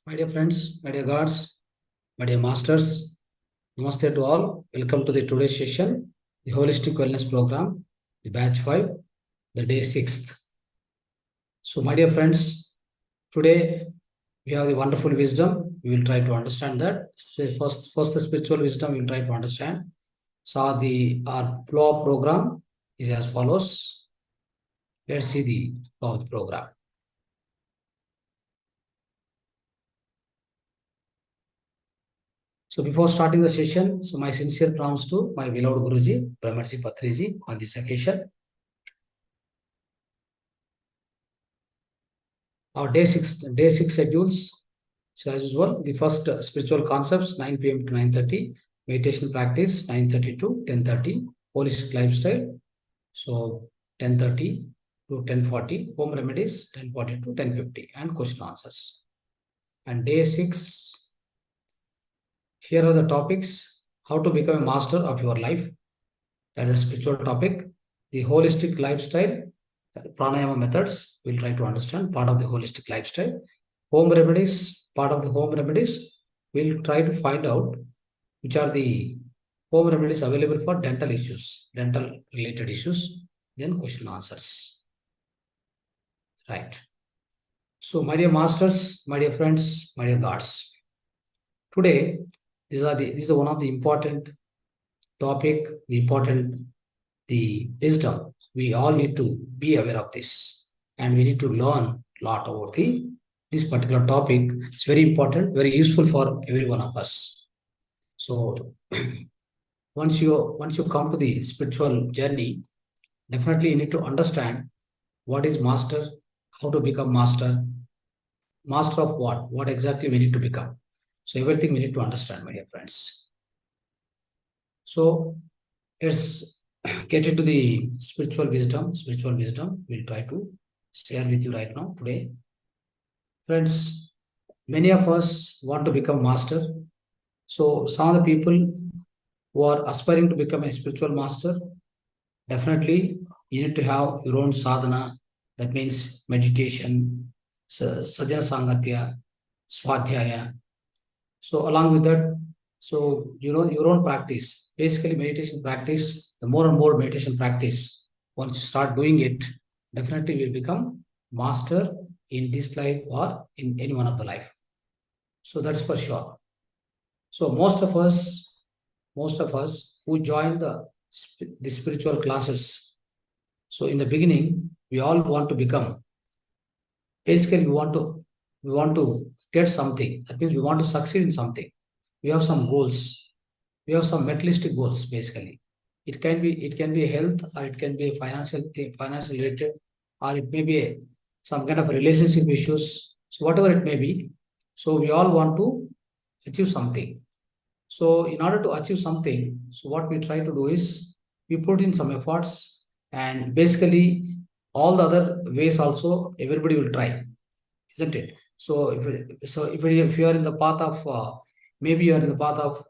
My dear friends, my dear gods, my dear masters, namaste to all. Welcome to the today's session, the Holistic Wellness Program, the batch 5, the day 6th. So, my dear friends, today we have the wonderful wisdom. We will try to understand that. So first the spiritual wisdom we will try to understand. So, our flow of program is as follows. Let's see the flow of the program. So before starting the session, so my sincere promise to my beloved Guruji, Brahmarji Patriji on this occasion. Our day six schedules. So as usual, the first spiritual concepts 9 p.m. to 9:30, meditation practice 9:30 to 10:30, holistic lifestyle. So 10:30 to 10:40, home remedies 10:40 to 10:50, and question answers. And day 6, here are the topics: how to become a master of your life. That is a spiritual topic. The holistic lifestyle, pranayama methods, we'll try to understand part of the holistic lifestyle. Home remedies, part of the home remedies, we'll try to find out which are the home remedies available for dental issues, dental related issues, then question answers. Right. So, my dear masters, my dear friends, my dear gods, today, this is one of the important topic, the wisdom. We all need to be aware of this, and we need to learn a lot about this particular topic. It's very important, very useful for every one of us. So once you come to the spiritual journey, definitely you need to understand what is master, how to become master, master of what exactly we need to become. So everything we need to understand, my dear friends. So let's get into the spiritual wisdom. Spiritual wisdom we'll try to share with you right now today. Friends, many of us want to become master. So some of the people who are aspiring to become a spiritual master, definitely you need to have your own sadhana. That means meditation, sajjana sangatya, swadhyaya. So along with that, so your own practice, basically meditation practice, the more and more meditation practice, once you start doing it, definitely will become master in this life or in any one of the life. So that's for sure. So most of us who join the spiritual classes, so in the beginning, we all want to become, basically we want to get something. That means we want to succeed in something. We have some goals. We have some materialistic goals, basically. It can be health, or it can be a financial thing, financial related, or it may be some kind of relationship issues. So whatever it may be, so we all want to achieve something. So in order to achieve something, so what we try to do is we put in some efforts, and basically all the other ways also everybody will try, isn't it? So if you are in the path of maybe you are in the path of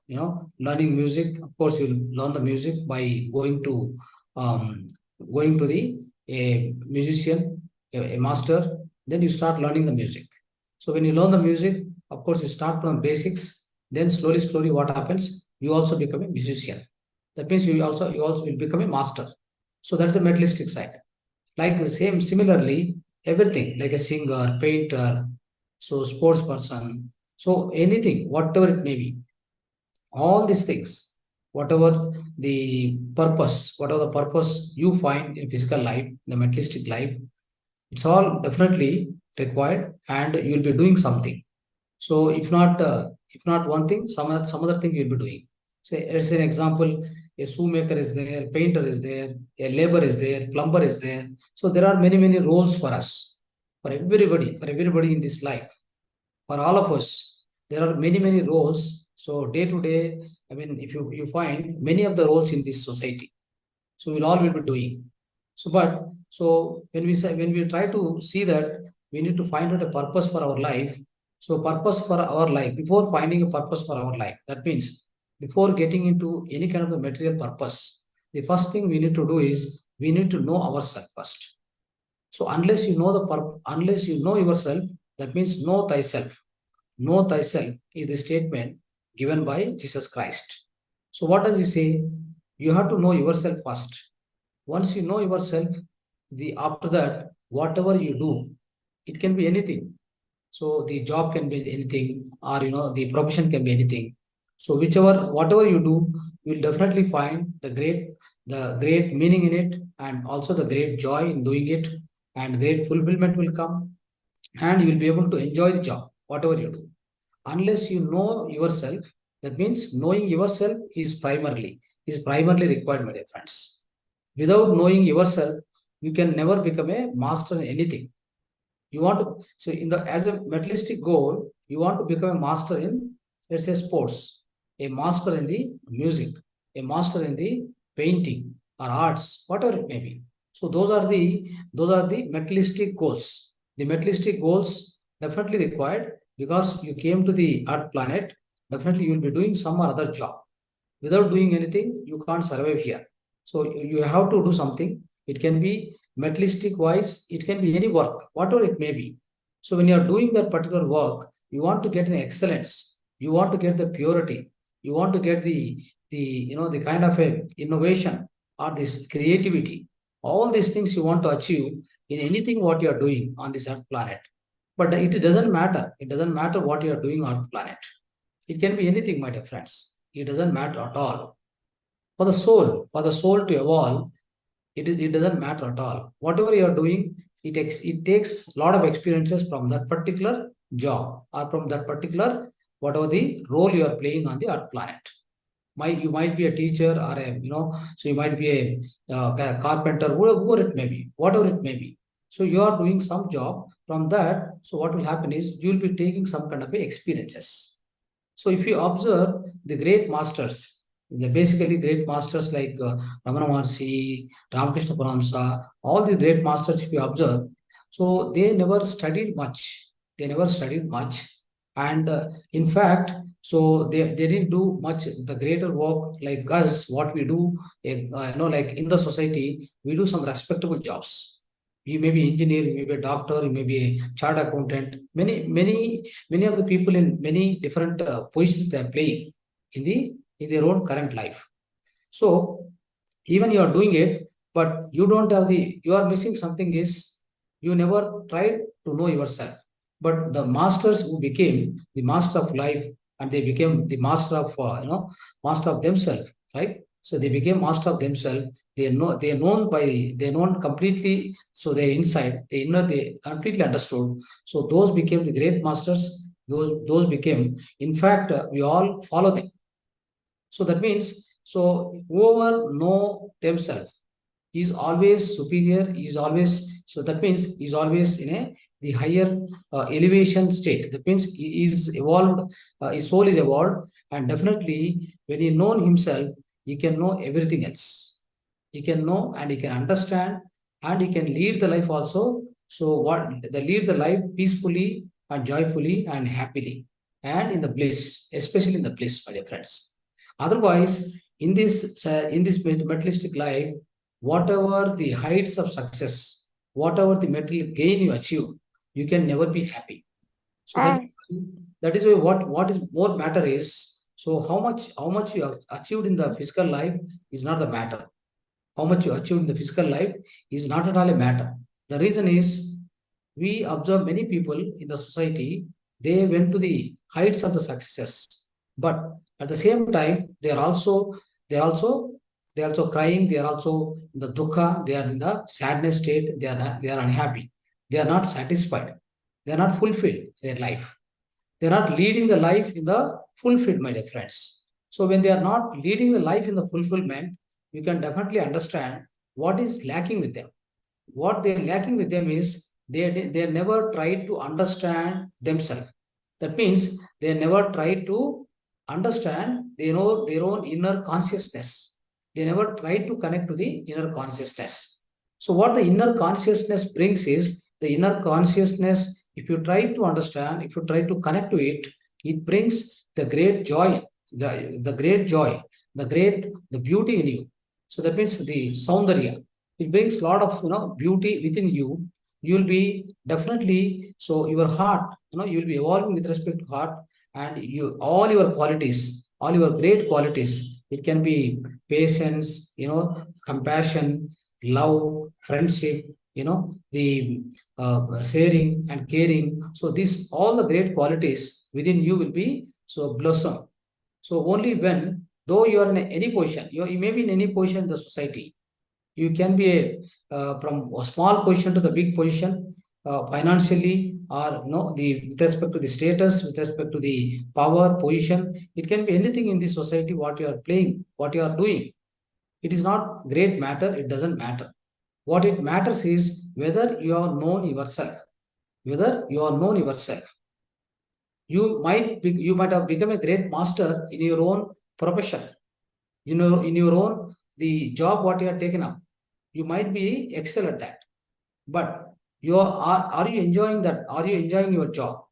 learning music, of course you'll learn the music by um, going to the a musician, a master, then you start learning the music. So when you learn the music, of course you start from basics, then slowly what happens, you also become a musician. That means you also will become a master. So that's the materialistic side. Like the same, similarly, everything like a singer, painter, so sports person, so anything, whatever it may be, all these things, whatever whatever the purpose you find in physical life, the materialistic life, it's all definitely required, and you'll be doing something. So if not one thing, some other thing you'll be doing. Say, as an example, a shoemaker is there, painter is there, a labor is there, plumber is there. So there are many roles for us, for everybody in this life, for all of us. There are many roles. So day to day, I mean, if you find many of the roles in this society, so we'll all will be doing. So when we try to see that, we need to find out a purpose for our life. So purpose for our life, before finding a purpose for our life, that means before getting into any kind of a material purpose, the first thing we need to do is we need to know ourselves first. So unless you know yourself, that means know thyself. know thyself is the statement given by Jesus Christ. So what does he say? You have to know yourself first. Once you know yourself, after that, whatever you do, it can be anything. So the job can be anything, or the profession can be anything. So whatever you do, you'll definitely find the great meaning in it, and also the great joy in doing it, and great fulfillment will come, and you will be able to enjoy the job, whatever you do. Unless you know yourself, that means knowing yourself is primarily required, my dear friends. Without knowing yourself, you can never become a master in anything. You want to, so in the as a materialistic goal, you want to become a master in, let's say, sports, a master in the music, a master in the painting or arts, whatever it may be. So those are the materialistic goals. The materialistic goals definitely required, because you came to the earth planet. Definitely you will be doing some or other job. Without doing anything, you can't survive here. So you have to do something. It can be materialistic wise, it can be any work, whatever it may be. So when you are doing that particular work, you want to get an excellence, you want to get the purity, you want to get the kind of a innovation or this creativity. All these things you want to achieve in anything what you are doing on this earth planet. But it doesn't matter. It doesn't matter what you are doing on earth planet. It can be anything, my dear friends. It doesn't matter at all. For the soul to evolve, it doesn't matter at all. Whatever you are doing, it takes a lot of experiences from that particular job, or from that particular whatever the role you are playing on the earth planet. You might be a teacher, or so you might be a carpenter, whoever it may be, whatever it may be. So you are doing some job from that. So what will happen is you will be taking some kind of experiences. So if you observe the great masters, the basically great masters like Ramana Maharshi, Ramakrishna Paramsa, all the great masters, if you observe, so they never studied much. They never studied much. And in fact, so they didn't do much the greater work like us, what we do, like in the society, we do some respectable jobs. You may be engineer, you may be a doctor, you may be a chartered accountant. Many of the people in many different positions they are playing in their own current life. So even you are doing it, but you are missing something is you never tried to know yourself. But the masters who became the master of life, and they became the master of master of themselves, right? So they became master of themselves. They known completely. So their inside, the inner, they completely understood. So those became the great masters. Those became. In fact, we all follow them. So that means, so whoever know themselves is always superior, is always, so that means is always in the higher elevation state. That means he is evolved, his soul is evolved, and definitely when he know himself, he can know everything else. He can know, and he can understand, and he can lead the life also. So they lead the life peacefully and joyfully and happily, and in the bliss, especially in the bliss, my dear friends. Otherwise, in this materialistic life, whatever the heights of success, whatever the material gain you achieve, you can never be happy. So that is why what is more matter is, so how much you achieved in the physical life is not the matter. How much you achieved in the physical life is not at all a matter. The reason is, we observe many people in the society, they went to the heights of the success, but at the same time, they are also crying, they are also in the dukkha, they are in the sadness state, they are unhappy, they are not satisfied, they are not fulfilled in their life. They are not leading the life in the fulfilled, my dear friends. So when they are not leading the life in the fulfillment, you can definitely understand what is lacking with them. What they are lacking with them is they never tried to understand themselves. That means they never tried to understand their own inner consciousness. They never tried to connect to the inner consciousness. So what the inner consciousness brings is, the inner consciousness, if you try to understand, if you try to connect to it, it brings the great joy, the great joy, the beauty in you. So that means the soundarya. It brings a lot of beauty within you, you'll be definitely, so your heart, you'll be evolving with respect to heart, and all your qualities, all your great qualities, it can be patience, compassion, love, friendship, the sharing and caring. So this, all the great qualities within you will be so blossom. So only when, though you are in any position, you may be in any position in the society, you can be from a small position to the big position, financially, or the with respect to the status, with respect to the power position. It can be anything in the society, what you are playing, what you are doing. It is not great matter, it doesn't matter. What it matters is whether you are known yourself, whether you are known yourself. You might have become a great master in your own profession, in your own the job what you have taken up. You might be excel at that, but are you enjoying that? Are you enjoying your job?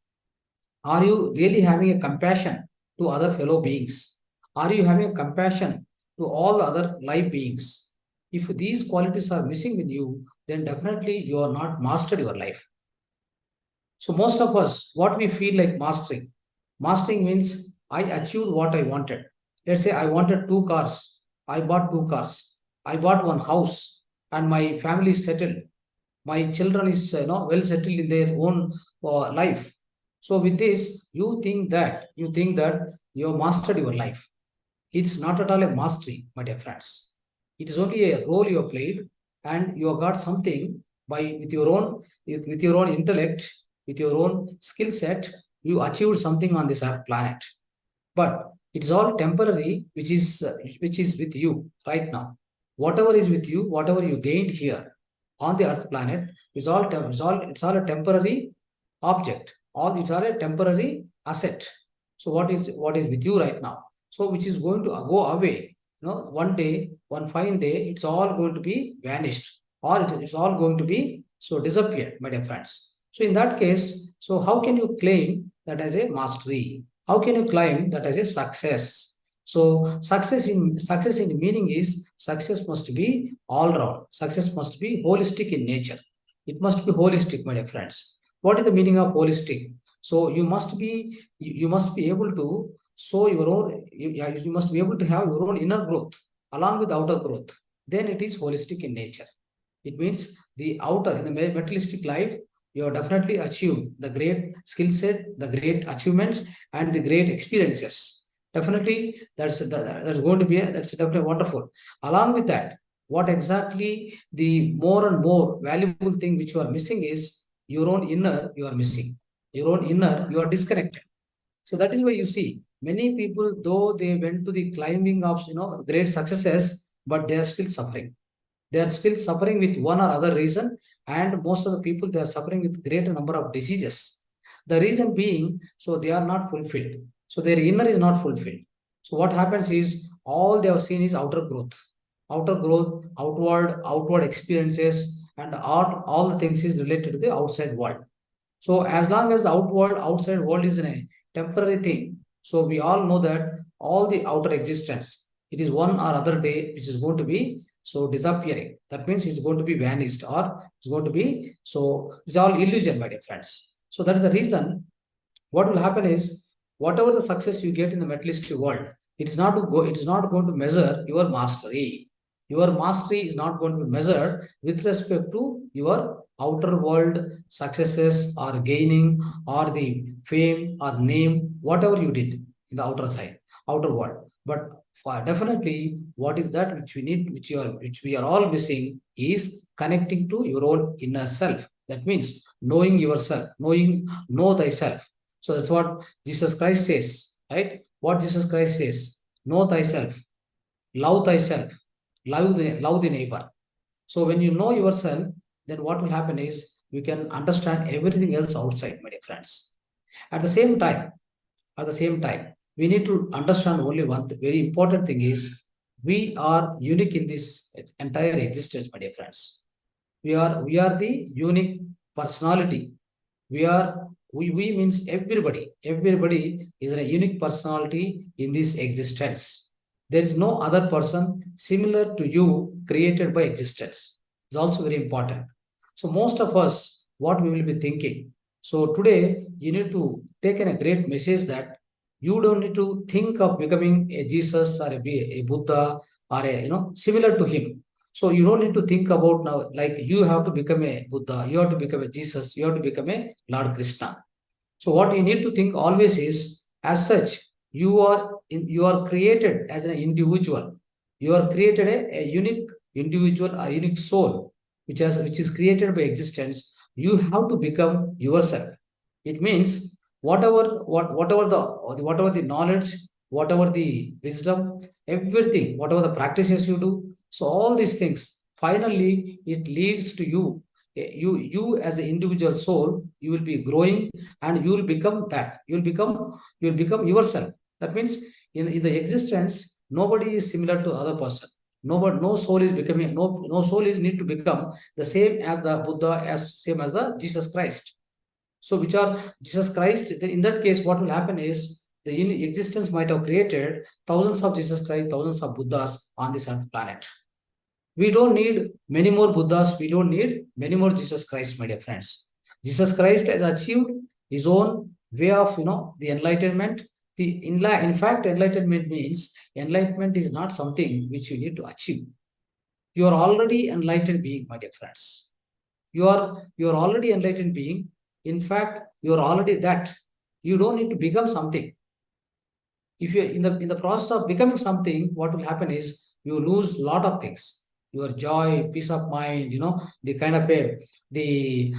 Are you really having a compassion to other fellow beings? Are you having a compassion to all other live beings? If these qualities are missing in you, then definitely you are not mastered your life. So most of us, what we feel like mastering means I achieved what I wanted. Let's say I wanted two cars. I bought two cars. I bought one house, and my family is settled. My children is well settled in their own life. So with this, you think that you have mastered your life. It's not at all a mastery, my dear friends. It is only a role you have played, and you have got something by with your own intellect, with your own skill set. You achieved something on this earth planet, but it's all temporary, which is with you right now. Whatever is with you, whatever you gained here on the earth planet, it's all a temporary object. It's all a temporary asset. So what is with you right now, so which is going to go away, one day, one fine day, it's all going to be vanished, or it's all going to be so disappeared, my dear friends. So in that case, so how can you claim that as a mastery? How can you claim that as a success? So success in meaning is success must be all round. Success must be holistic in nature. It must be holistic, my dear friends. What is the meaning of holistic? So you must be able to show your own. You must be able to have your own inner growth along with outer growth. Then it is holistic in nature. It means the outer, in the materialistic life, you have definitely achieved the great skill set, the great achievements, and the great experiences. Definitely, that's going to be that's definitely wonderful. Along with that, what exactly the more and more valuable thing which you are missing is your own inner. You are missing your own inner. You are disconnected. So that is why you see many people, though they went to the climbing of great successes, but they are still suffering. They are still suffering with one or other reason, and most of the people, they are suffering with greater number of diseases. The reason being, so they are not fulfilled. So their inner is not fulfilled. So what happens is all they have seen is outer growth, outward experiences, and all the things is related to the outside world. So as long as the outside world is a temporary thing, so we all know that all the outer existence, it is one or other day which is going to be so disappearing. That means it's going to be vanished, or it's going to be, so it's all illusion, my dear friends. So that is the reason. What will happen is whatever the success you get in the materialistic world, it is not going to measure your mastery. Your mastery is not going to be measured with respect to your outer world successes, or gaining, or the fame or name, whatever you did in the outer side, outer world. But for definitely, what is that which we need, which we are all missing, is connecting to your own inner self. That means knowing yourself, know thyself. So that's what Jesus Christ says, right? What Jesus Christ says: know thyself, thyself, love the neighbor. So when you know yourself, then what will happen is you can understand everything else outside, my dear friends. At the same time, we need to understand only one very important thing is we are unique in this entire existence, my dear friends. We are the unique personality. We means everybody. Everybody is a unique personality in this existence. There is no other person similar to you created by existence. It's also very important. So most of us, what we will be thinking. So today you need to take in a great message that you don't need to think of becoming a Jesus or a Buddha or similar to him. So you don't need to think about now like you have to become a Buddha, you have to become a Jesus, you have to become a Lord Krishna. So what you need to think always is, as such, you are created as an individual. You are created a unique individual, a unique soul, which is created by existence. You have to become yourself. It means whatever the knowledge, whatever the wisdom, everything, whatever the practices you do. So all these things, finally, it leads to you. You as an individual soul, you will be growing and you will become that. You will become yourself. That means in the existence, nobody is similar to other person. No soul is becoming, no soul is need to become the same as the Buddha, as same as the Jesus Christ. So which are Jesus Christ, in that case, what will happen is the existence might have created thousands of Jesus Christ, thousands of Buddhas on this earth planet. We don't need many more Buddhas. We don't need many more Jesus Christ, my dear friends. Jesus Christ has achieved his own way of, the enlightenment. In fact, enlightenment means enlightenment is not something which you need to achieve. You are already enlightened being, my dear friends. You are already enlightened being. In fact, you are already that. You don't need to become something. If you're in the process of becoming something, what will happen is you lose a lot of things. Your joy, peace of mind, the kind of the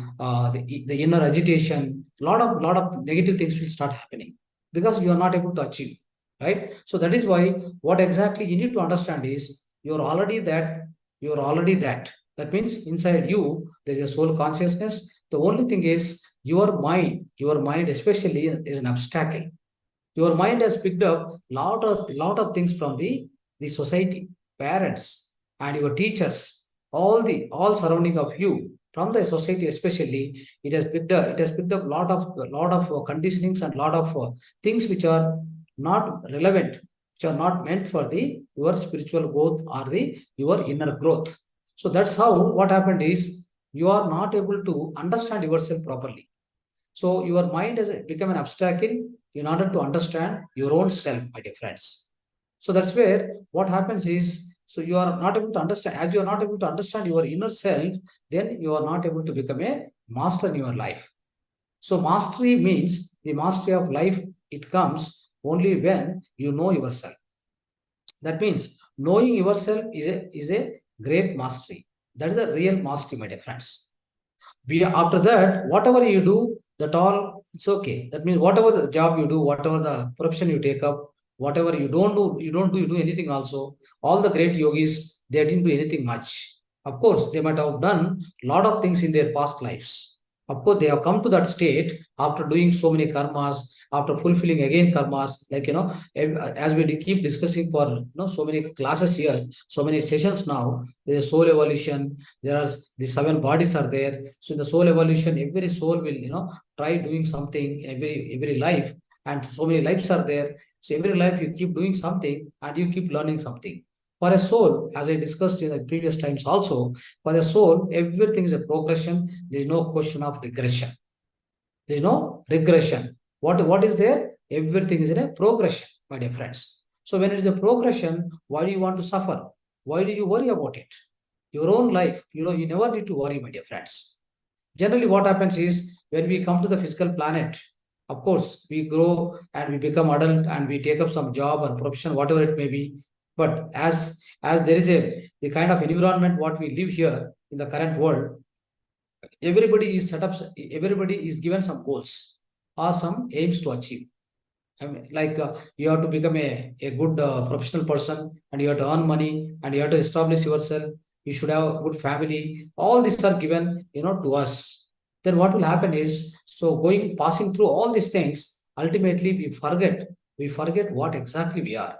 inner agitation, lot of negative things will start happening because you are not able to achieve, right? So that is why what exactly you need to understand is you're already that, you're already that. That means inside you there's a soul consciousness. The only thing is your mind especially is an obstacle. Your mind has picked up lot of things from the society, parents, and your teachers, all surrounding of you from the society especially. It has picked up lot of conditionings and lot of things which are not relevant, which are not meant for the your spiritual growth or the your inner growth. So that's how what happened is you are not able to understand yourself properly. So your mind has become an obstacle in order to understand your own self, my dear friends. So that's where what happens is, so you are not able to understand, as you are not able to understand your inner self, then you are not able to become a master in your life. So mastery means the mastery of life, it comes only when you know yourself. That means knowing yourself is a great mastery. That is a real mastery, my dear friends. After that, whatever you do, that all it's okay. That means whatever the job you do, whatever the profession you take up, whatever you do anything also. All the great yogis, they didn't do anything much. Of course, they might have done a lot of things in their past lives. Of course, they have come to that state after doing so many karmas, after fulfilling again karmas. Like as we keep discussing for so many classes here, so many sessions now. There is soul evolution. There are the seven bodies are there. So in the soul evolution, every soul will try doing something in every life, and so many lives are there. So every life you keep doing something and you keep learning something. For a soul, as I discussed in the previous times also, for a soul, everything is a progression. There is no question of regression. There is no regression. What is there? Everything is in a progression, my dear friends. So when it is a progression, why do you want to suffer? Why do you worry about it? Your own life, you never need to worry, my dear friends. Generally, what happens is when we come to the physical planet, of course, we grow and we become adult and we take up some job or profession, whatever it may be. But as there is the kind of environment what we live here in the current world, everybody is given some goals or some aims to achieve. I mean, like you have to become a good professional person, and you have to earn money, and you have to establish yourself. You should have a good family. All these are given, to us. Then what will happen is, so passing through all these things, ultimately we forget what exactly we are.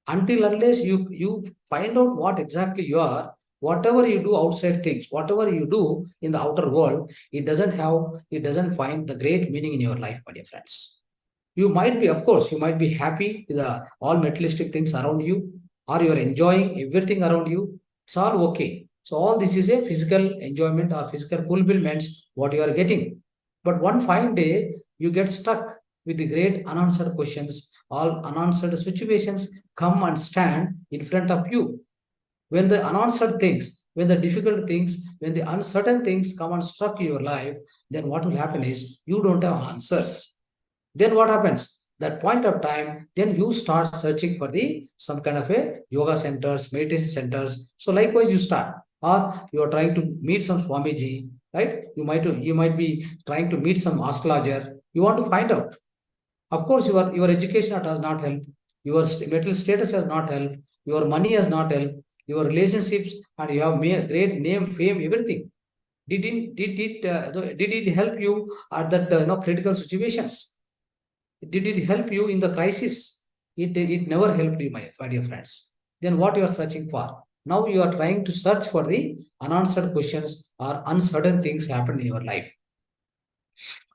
Until unless you find out what exactly you are, whatever you do outside things, whatever you do in the outer world, it doesn't find the great meaning in your life, my dear friends. You might be, of course, you might be happy with all materialistic things around you, or you're enjoying everything around you. It's all okay. So all this is a physical enjoyment or physical fulfillment, what you are getting. But one fine day, you get stuck with the great unanswered questions. All unanswered situations come and stand in front of you. When the unanswered things, when the difficult things, when the uncertain things come and struck your life, then what will happen is you don't have answers. Then what happens? That point of time, then you start searching for the some kind of a yoga centers, meditation centers. So likewise, you start, or you are trying to meet some Swamiji, right? You might be trying to meet some astrologer. You want to find out. Of course, your education does not help. Your material status has not helped. Your money has not helped. Your relationships and you have great name, fame, everything. Did it help you at that critical situations? Did it help you in the crisis? It never helped you, my dear friends. Then what you are searching for? Now you are trying to search for the unanswered questions or uncertain things happen in your life.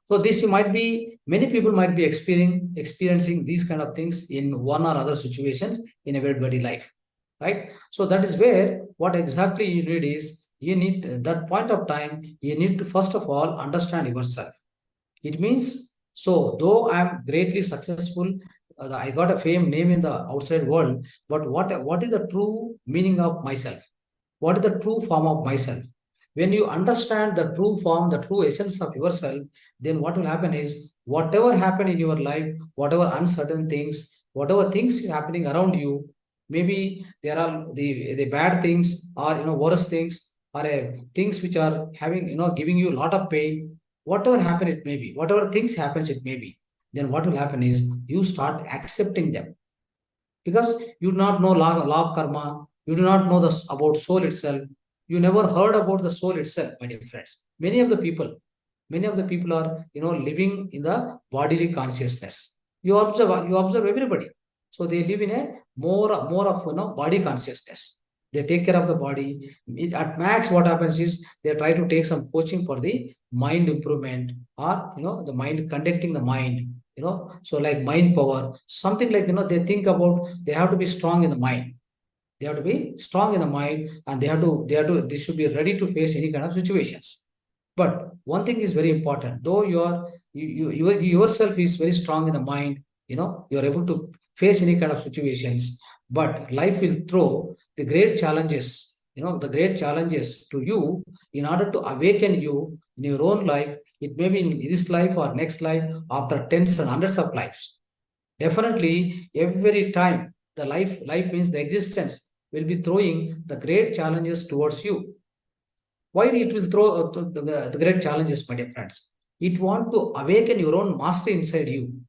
So this you might be, many people might be experiencing these kind of things in one or other situations in everybody life, right? So that is where what exactly you need is, you need that point of time, you need to first of all understand yourself. It means, so though I am greatly successful, I got a fame name in the outside world, but what is the true meaning of myself? What is the true form of myself? When you understand the true form, the true essence of yourself, then what will happen is whatever happened in your life, whatever uncertain things, whatever things is happening around you, maybe there are the bad things or worse things or things which are having giving you a lot of pain, whatever happen it may be, whatever things happens it may be, then what will happen is you start accepting them because you do not know law of karma, you do not know about soul itself, you never heard about the soul itself, my dear friends. Many of the people are living in the bodily consciousness. You observe everybody. So they live in a more of body consciousness. They take care of the body. At max, what happens is they try to take some coaching for the mind improvement or the mind conducting the mind. So like mind power, something like they think about they have to be strong in the mind. They have to be strong in the mind, and they should be ready to face any kind of situations. But one thing is very important. Though you yourself is very strong in the mind, you are able to face any kind of situations. But life will throw the great challenges, the great challenges to you in order to awaken you in your own life. It may be in this life or next life, after tens and hundreds of lives. Definitely, every time the life means the existence will be throwing the great challenges towards you. Why it will throw the great challenges, my dear friends? It want to awaken your own master inside you.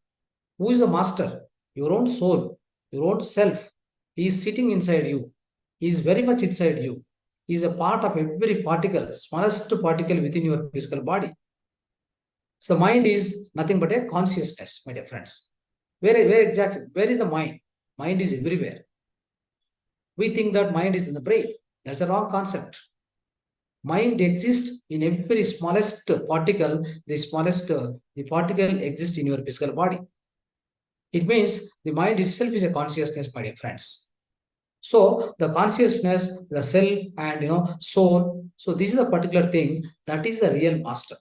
Who is the master? Your own soul, your own self. He is sitting inside you. He is very much inside you. He is a part of every particle, smallest particle within your physical body. So the mind is nothing but a consciousness, my dear friends. Where exactly? Where is the mind? Mind is everywhere. We think that mind is in the brain. That's a wrong concept. Mind exists in every smallest particle. The particle exists in your physical body. It means the mind itself is a consciousness, my dear friends. So the consciousness, the self, and soul. So this is a particular thing that is the real master.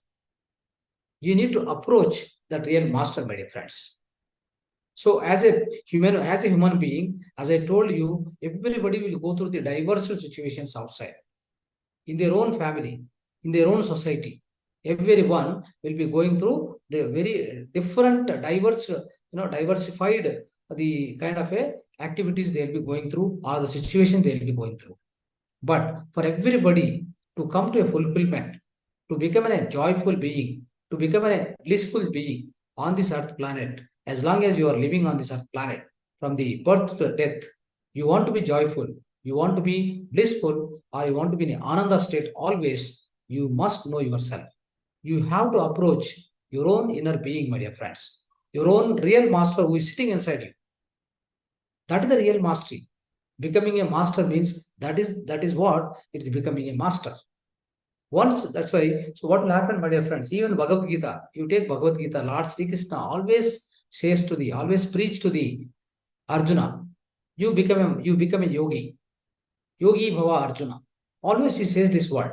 You need to approach that real master, my dear friends. So as a human being, as I told you, everybody will go through the diverse situations outside, in their own family, in their own society. Everyone will be going through the very different, diversified the kind of activities they'll be going through or the situation they'll be going through. But for everybody to come to a fulfillment, to become a joyful being, to become a blissful being on this earth planet, as long as you are living on this earth planet, from the birth to death, you want to be joyful, you want to be blissful, or you want to be in an ananda state always, you must know yourself. You have to approach your own inner being, my dear friends, your own real master who is sitting inside you. That is the real mastery. Becoming a master means that is what it is, becoming a master. Once that's why. So what will happen, my dear friends? Even Bhagavad Gita, you take Bhagavad Gita, Lord Sri Krishna always preach to the Arjuna. You become a yogi. Yogi Bhava Arjuna. Always he says this word.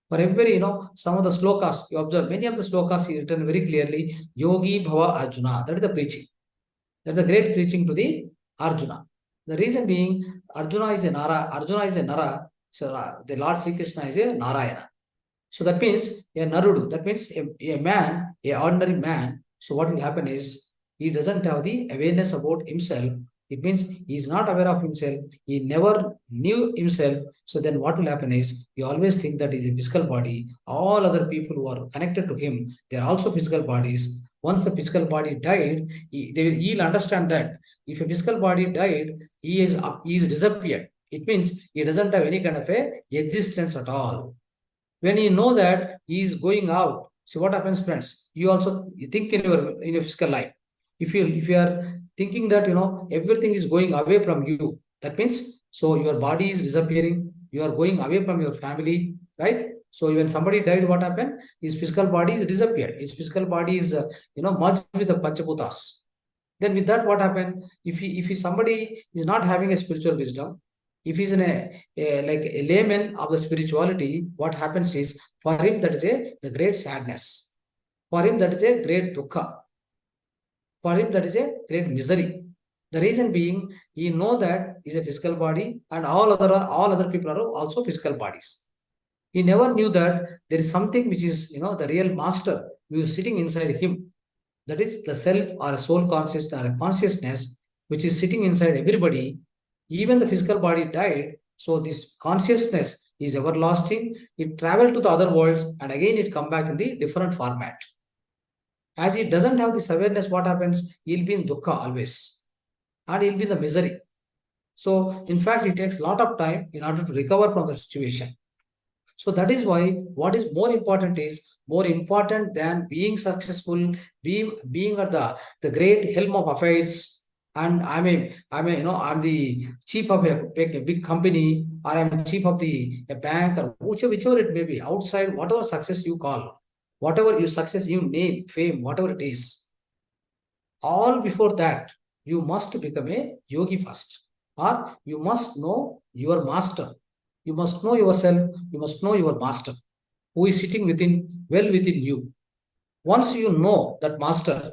For every, some of the slokas, you observe many of the slokas he written very clearly, Yogi Bhava Arjuna. That is the preaching. That's a great preaching to the Arjuna. The reason being, Arjuna is a Nara, so the Lord Sri Krishna is a Narayana. So that means a Narudu, that means a man, a ordinary man. So what will happen is he doesn't have the awareness about himself. It means he is not aware of himself. He never knew himself. So then what will happen is he always think that he is a physical body. All other people who are connected to him, they are also physical bodies. Once the physical body died, he'll understand that if a physical body died, he is disappeared. It means he doesn't have any kind of a existence at all. When you know that he is going out, see what happens, friends. You think in your physical life. If you are thinking that everything is going away from you, that means so your body is disappearing. You are going away from your family, right? So when somebody died, what happened? His physical body is disappeared. His physical body is merged with the Panchabutas. Then with that, what happened? If somebody is not having a spiritual wisdom, if he's in like a layman of the spirituality, what happens is for him that is the great sadness. For him that is a great dukkha. For him that is a great misery. The reason being, he know that he's a physical body and all other people are also physical bodies. He never knew that there is something which is the real master who is sitting inside him. That is the self or a soul consciousness or a consciousness which is sitting inside everybody. Even the physical body died. So this consciousness is everlasting. It traveled to the other worlds and again it come back in the different format. As he doesn't have this awareness, what happens? He'll be in dukkha always. And he'll be in the misery. So in fact, it takes a lot of time in order to recover from the situation. So that is why what is more important than being successful, being at the great helm of affairs, and I'm the chief of a big company, or I'm chief of a bank, or whichever it may be, outside, whatever success you call, whatever you success you name, fame, whatever it is, all before that, you must become a yogi first, or you must know your master. You must know yourself. You must know your master, who is sitting well within you. Once you know that master,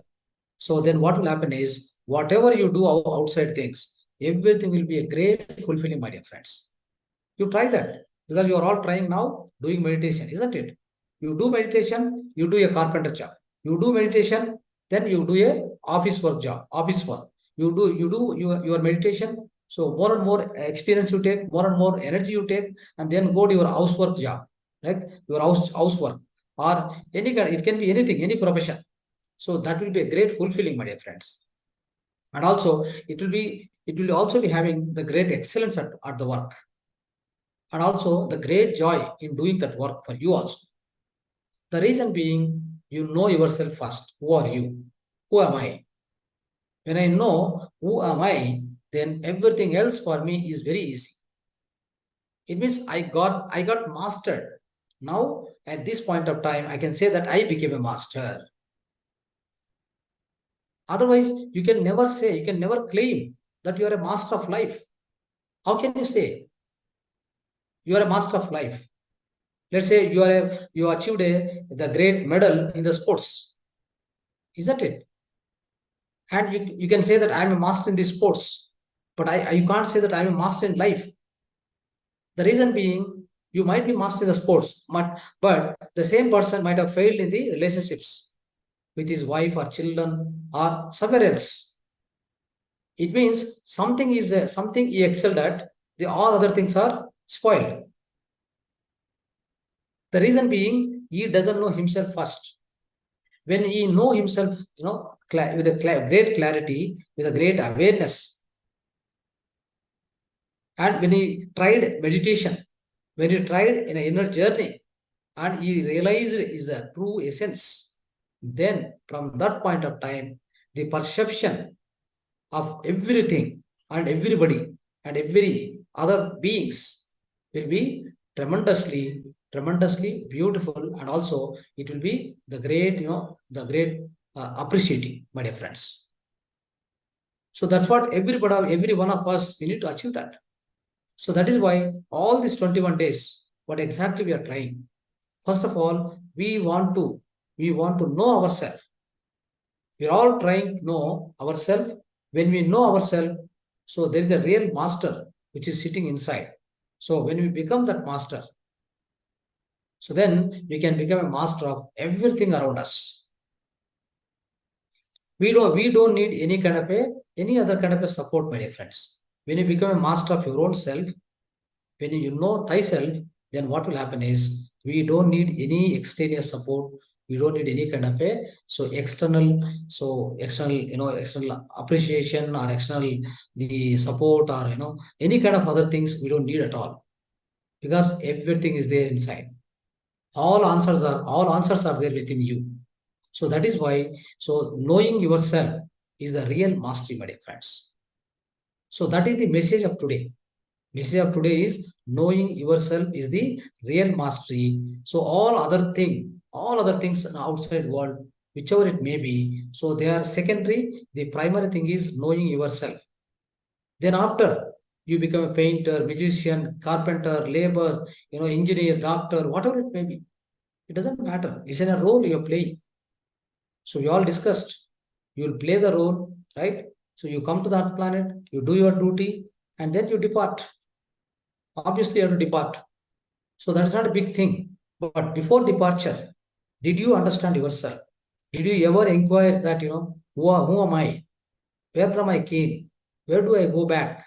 so then what will happen is, whatever you do outside things, everything will be a great fulfilling, my dear friends. You try that, because you are all trying now doing meditation, isn't it? You do meditation, you do a carpenter job. You do meditation, then you do a office work. You do your meditation. So more and more experience you take, more and more energy you take, and then go to your housework job, like your housework, or any kind. It can be anything, any profession. So that will be a great fulfilling, my dear friends. And also it will also be having the great excellence at the work, and also the great joy in doing that work for you also. The reason being, you know yourself first. Who are you? Who am I? When I know who am I, then everything else for me is very easy. It means I got mastered. Now, at this point of time, I can say that I became a master. Otherwise, you can never claim that you are a master of life. How can you say you are a master of life? Let's say you achieved the great medal in the sports, isn't it? And you can say that I'm a master in these sports, but you can't say that I'm a master in life. The reason being, you might be master in the sports, but the same person might have failed in the relationships with his wife or children or somewhere else. It means something he excelled at, all other things are spoiled. The reason being, he doesn't know himself first. When he know himself, with a great clarity, with a great awareness, and when he tried meditation, when he tried an inner journey, and he realized his true essence, then from that point of time, the perception of everything and everybody and every other beings will be tremendously beautiful, and also it will be the great appreciating, my dear friends. So that's what every one of us, we need to achieve that. So that is why all these 21 days what exactly we are trying. First of all, we want to know ourselves. We are all trying to know ourselves. When we know ourselves, so there is a real master which is sitting inside. So when we become that master, so then we can become a master of everything around us. We don't need any other kind of a support, my dear friends. When you become a master of your own self, when you know thyself, then what will happen is we don't need any extraneous support. We don't need any kind of a external, external appreciation or external the support or any kind of other things we don't need at all, because everything is there inside. All answers are there within you. So that is why, so knowing yourself is the real mastery, my dear friends. So that is the message of today. Message of today is knowing yourself is the real mastery. So all other things in the outside world, whichever it may be, so they are secondary. The primary thing is knowing yourself. Then after you become a painter, musician, carpenter, labor, engineer, doctor, whatever it may be, it doesn't matter. It's in a role you're playing. So we all discussed. You'll play the role, right? So you come to that planet, you do your duty, and then you depart. Obviously, you have to depart. So that's not a big thing. But before departure, did you understand yourself? Did you ever inquire that, who am I? Where from I came? Where do I go back?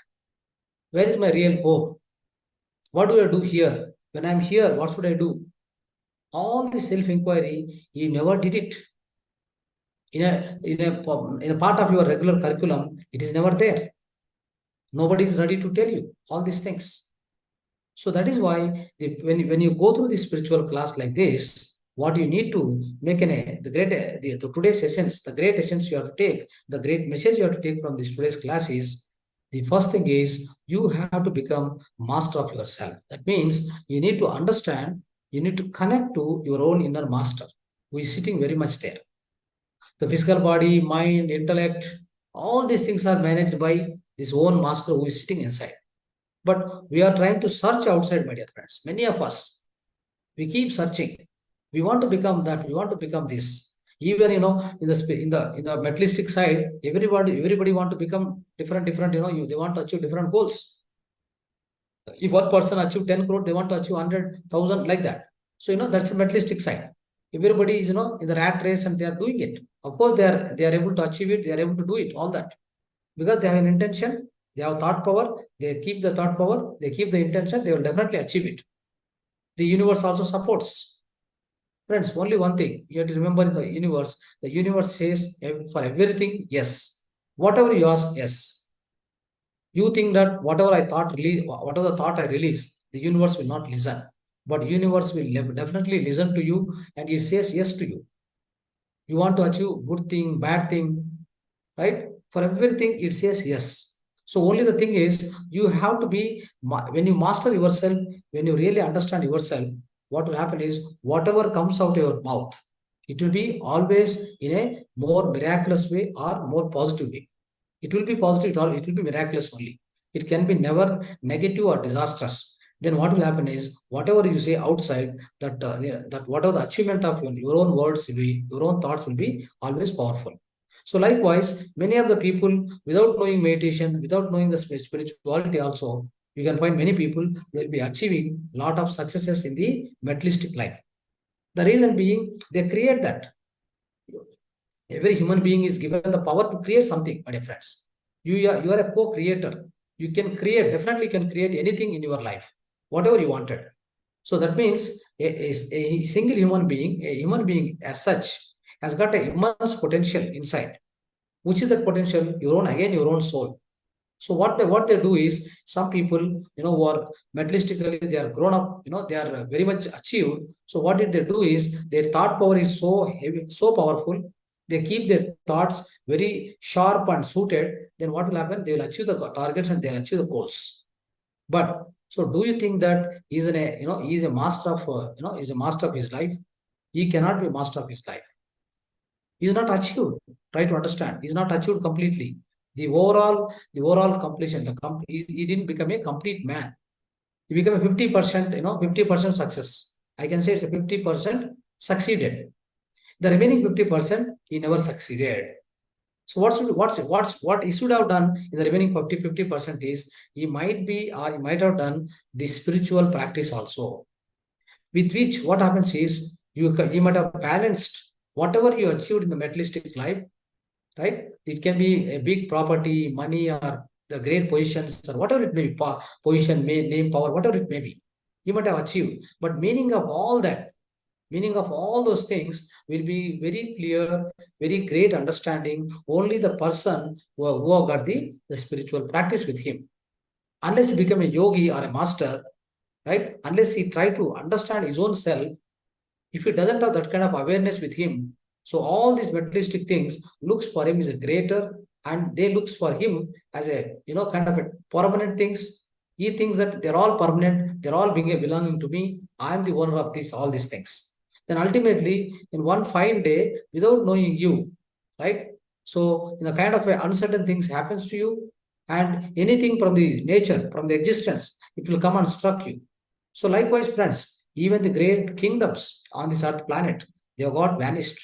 Where is my real home? What do I do here? When I'm here, what should I do? All the self-inquiry, you never did it. In a part of your regular curriculum, it is never there. Nobody is ready to tell you all these things. So that is why when you go through the spiritual class like this, what you need to make the today's essence, the great essence you have to take, the great message you have to take from this today's class is, the first thing is you have to become master of yourself. That means you need to understand, you need to connect to your own inner master who is sitting very much there. The physical body, mind, intellect, all these things are managed by this own master who is sitting inside. But we are trying to search outside, my dear friends. Many of us, we keep searching. We want to become that. We want to become this. Even in the materialistic side, everybody want to become different. They want to achieve different goals. If one person achieve 10 crore, they want to achieve 100,000, like that. So that's a materialistic side. Everybody is in the rat race and they are doing it. Of course, they are able to achieve it. They are able to do it. All that because they have an intention. They have thought power. They keep the thought power. They keep the intention. They will definitely achieve it. The universe also supports. Friends, only one thing you have to remember in the universe says for everything, yes. Whatever you ask, yes. You think that whatever the thought I release, the universe will not listen. But universe will definitely listen to you and it says yes to you. You want to achieve good thing, bad thing, right? For everything, it says yes. So only the thing is, you have to be, when you master yourself, when you really understand yourself, what will happen is, whatever comes out of your mouth, it will be always in a more miraculous way or more positive way. It will be positive, it will be miraculous only. It can be never negative or disastrous. Then what will happen is, whatever you say outside, that whatever the achievement of your own words will be, your own thoughts will be always powerful. So likewise, many of the people, without knowing meditation, without knowing the spirituality also, you can find many people will be achieving a lot of successes in the materialistic life. The reason being, they create that. Every human being is given the power to create something, my dear friends. You are a co-creator. You can create, definitely can create anything in your life, whatever you wanted. So that means a single human being as such, has got an immense potential inside. Which is that potential? Your own soul. So what they do is, some people, who are materialistically, they are grown up, they are very much achieved. So what did they do is, their thought power is so heavy, so powerful. They keep their thoughts very sharp and suited. Then what will happen? They will achieve the targets and they will achieve the goals. But so, do you think that he's a master of he's a master of his life? He cannot be master of his life. He is not achieved. Try to understand. He is not achieved completely. The overall completion, he didn't become a complete man. You become a 50%, 50% success. I can say it's a 50% succeeded. The remaining 50%, he never succeeded. So what he should have done in the remaining 50% is he might have done the spiritual practice also, with which what happens is you might have balanced whatever you achieved in the materialistic life, right? It can be a big property, money, or the great positions, or whatever it may be, position, name, power, whatever it may be, you might have achieved. But meaning of all those things will be very clear, very great understanding. Only the person who have got the spiritual practice with him. Unless he become a yogi or a master, right? Unless he try to understand his own self, if he doesn't have that kind of awareness with him, so all these materialistic things looks for him as a greater, and they looks for him as a kind of a permanent things. He thinks that they're all permanent, they're all belonging to me. I am the owner of all these things. Then ultimately, in one fine day, without knowing you, right? So in a kind of a uncertain things happens to you, and anything from the nature, from the existence, it will come and struck you. So likewise, friends, even the great kingdoms on this earth planet, they have got vanished.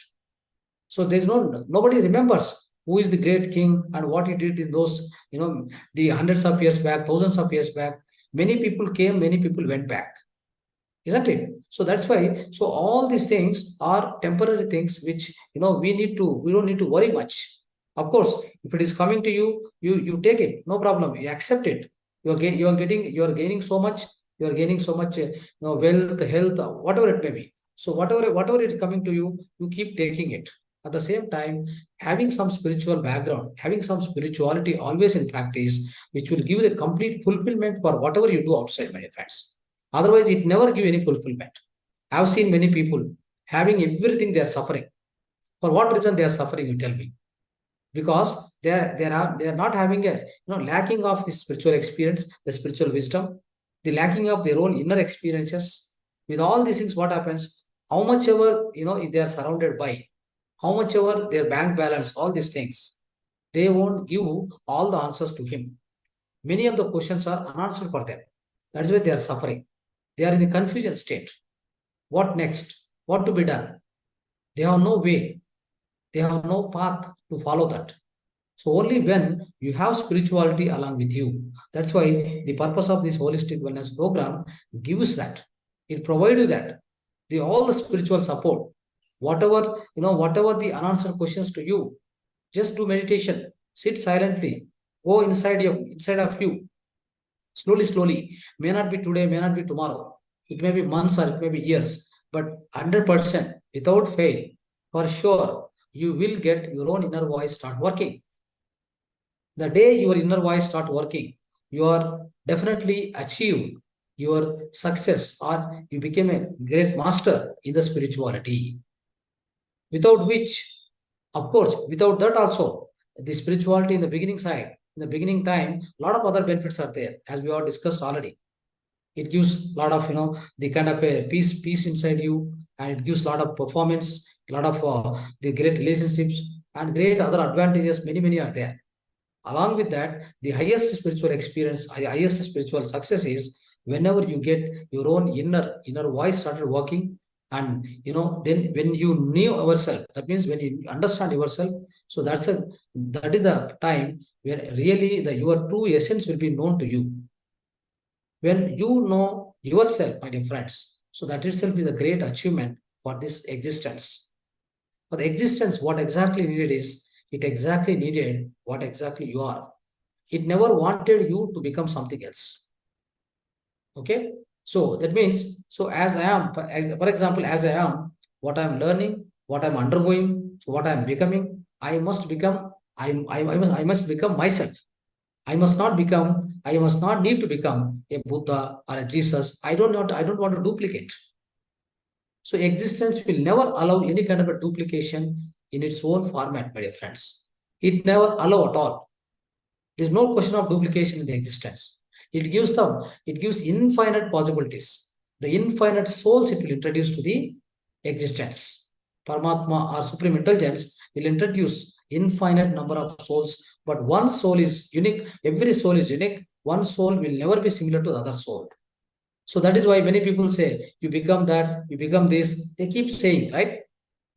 So there's nobody remembers who is the great king and what he did in those, the hundreds of years back, thousands of years back. Many people came, many people went back, isn't it? So that's why. So all these things are temporary things, which we don't need to worry much. Of course, if it is coming to you, you take it, no problem. You accept it. You are gaining so much. You are gaining so much, wealth, health, whatever it may be. So whatever is coming to you, you keep taking it. At the same time, having some spiritual background, having some spirituality always in practice, which will give the complete fulfillment for whatever you do outside, my friends. Otherwise, it never give any fulfillment. I've seen many people having everything, they are suffering. For what reason they are suffering, you tell me? Because they are not having a lacking of the spiritual experience, the spiritual wisdom, the lacking of their own inner experiences. With all these things, what happens? How much ever they are surrounded by, how much ever their bank balance, all these things, they won't give all the answers to him. Many of the questions are unanswered for them. That's why they are suffering. They are in the confusion state. What next? What to be done? They have no way. They have no path to follow that. So only when you have spirituality along with you. That's why the purpose of this holistic wellness program gives that. It provides you that. All the spiritual support. Whatever the unanswered questions to you, just do meditation. Sit silently. Go inside of you. Slowly. May not be today, may not be tomorrow. It may be months or it may be years. But 100% without fail, for sure, you will get your own inner voice start working. The day your inner voice start working, you are definitely achieve your success, or you became a great master in the spirituality. Without which, of course, without that also, the spirituality in the beginning side, in the beginning time, a lot of other benefits are there, as we all discussed already. It gives a lot of the kind of a peace inside you, and it gives a lot of performance, a lot of the great relationships, and great other advantages. Many are there. Along with that, the highest spiritual experience, the highest spiritual success is whenever you get your own inner voice started working, and then when you know yourself, that means when you understand yourself. So that is the time where really your true essence will be known to you. When you know yourself, my dear friends, so that itself is a great achievement for this existence. For the existence, what exactly needed is, it exactly needed what exactly you are. It never wanted you to become something else. Okay? So that means, so as I am, for example, as I am, what I'm learning, what I'm undergoing, so what I'm becoming, I must become, I must become myself. I must not need to become a Buddha or a Jesus. I don't want to duplicate. So existence will never allow any kind of a duplication in its own format, my dear friends. It never allow at all. There's no question of duplication in the existence. It gives infinite possibilities. The infinite souls it will introduce to the existence. Paramatma or Supreme Intelligence will introduce infinite number of souls, but one soul is unique. Every soul is unique. One soul will never be similar to the other soul. So that is why many people say, you become that, you become this. They keep saying, right?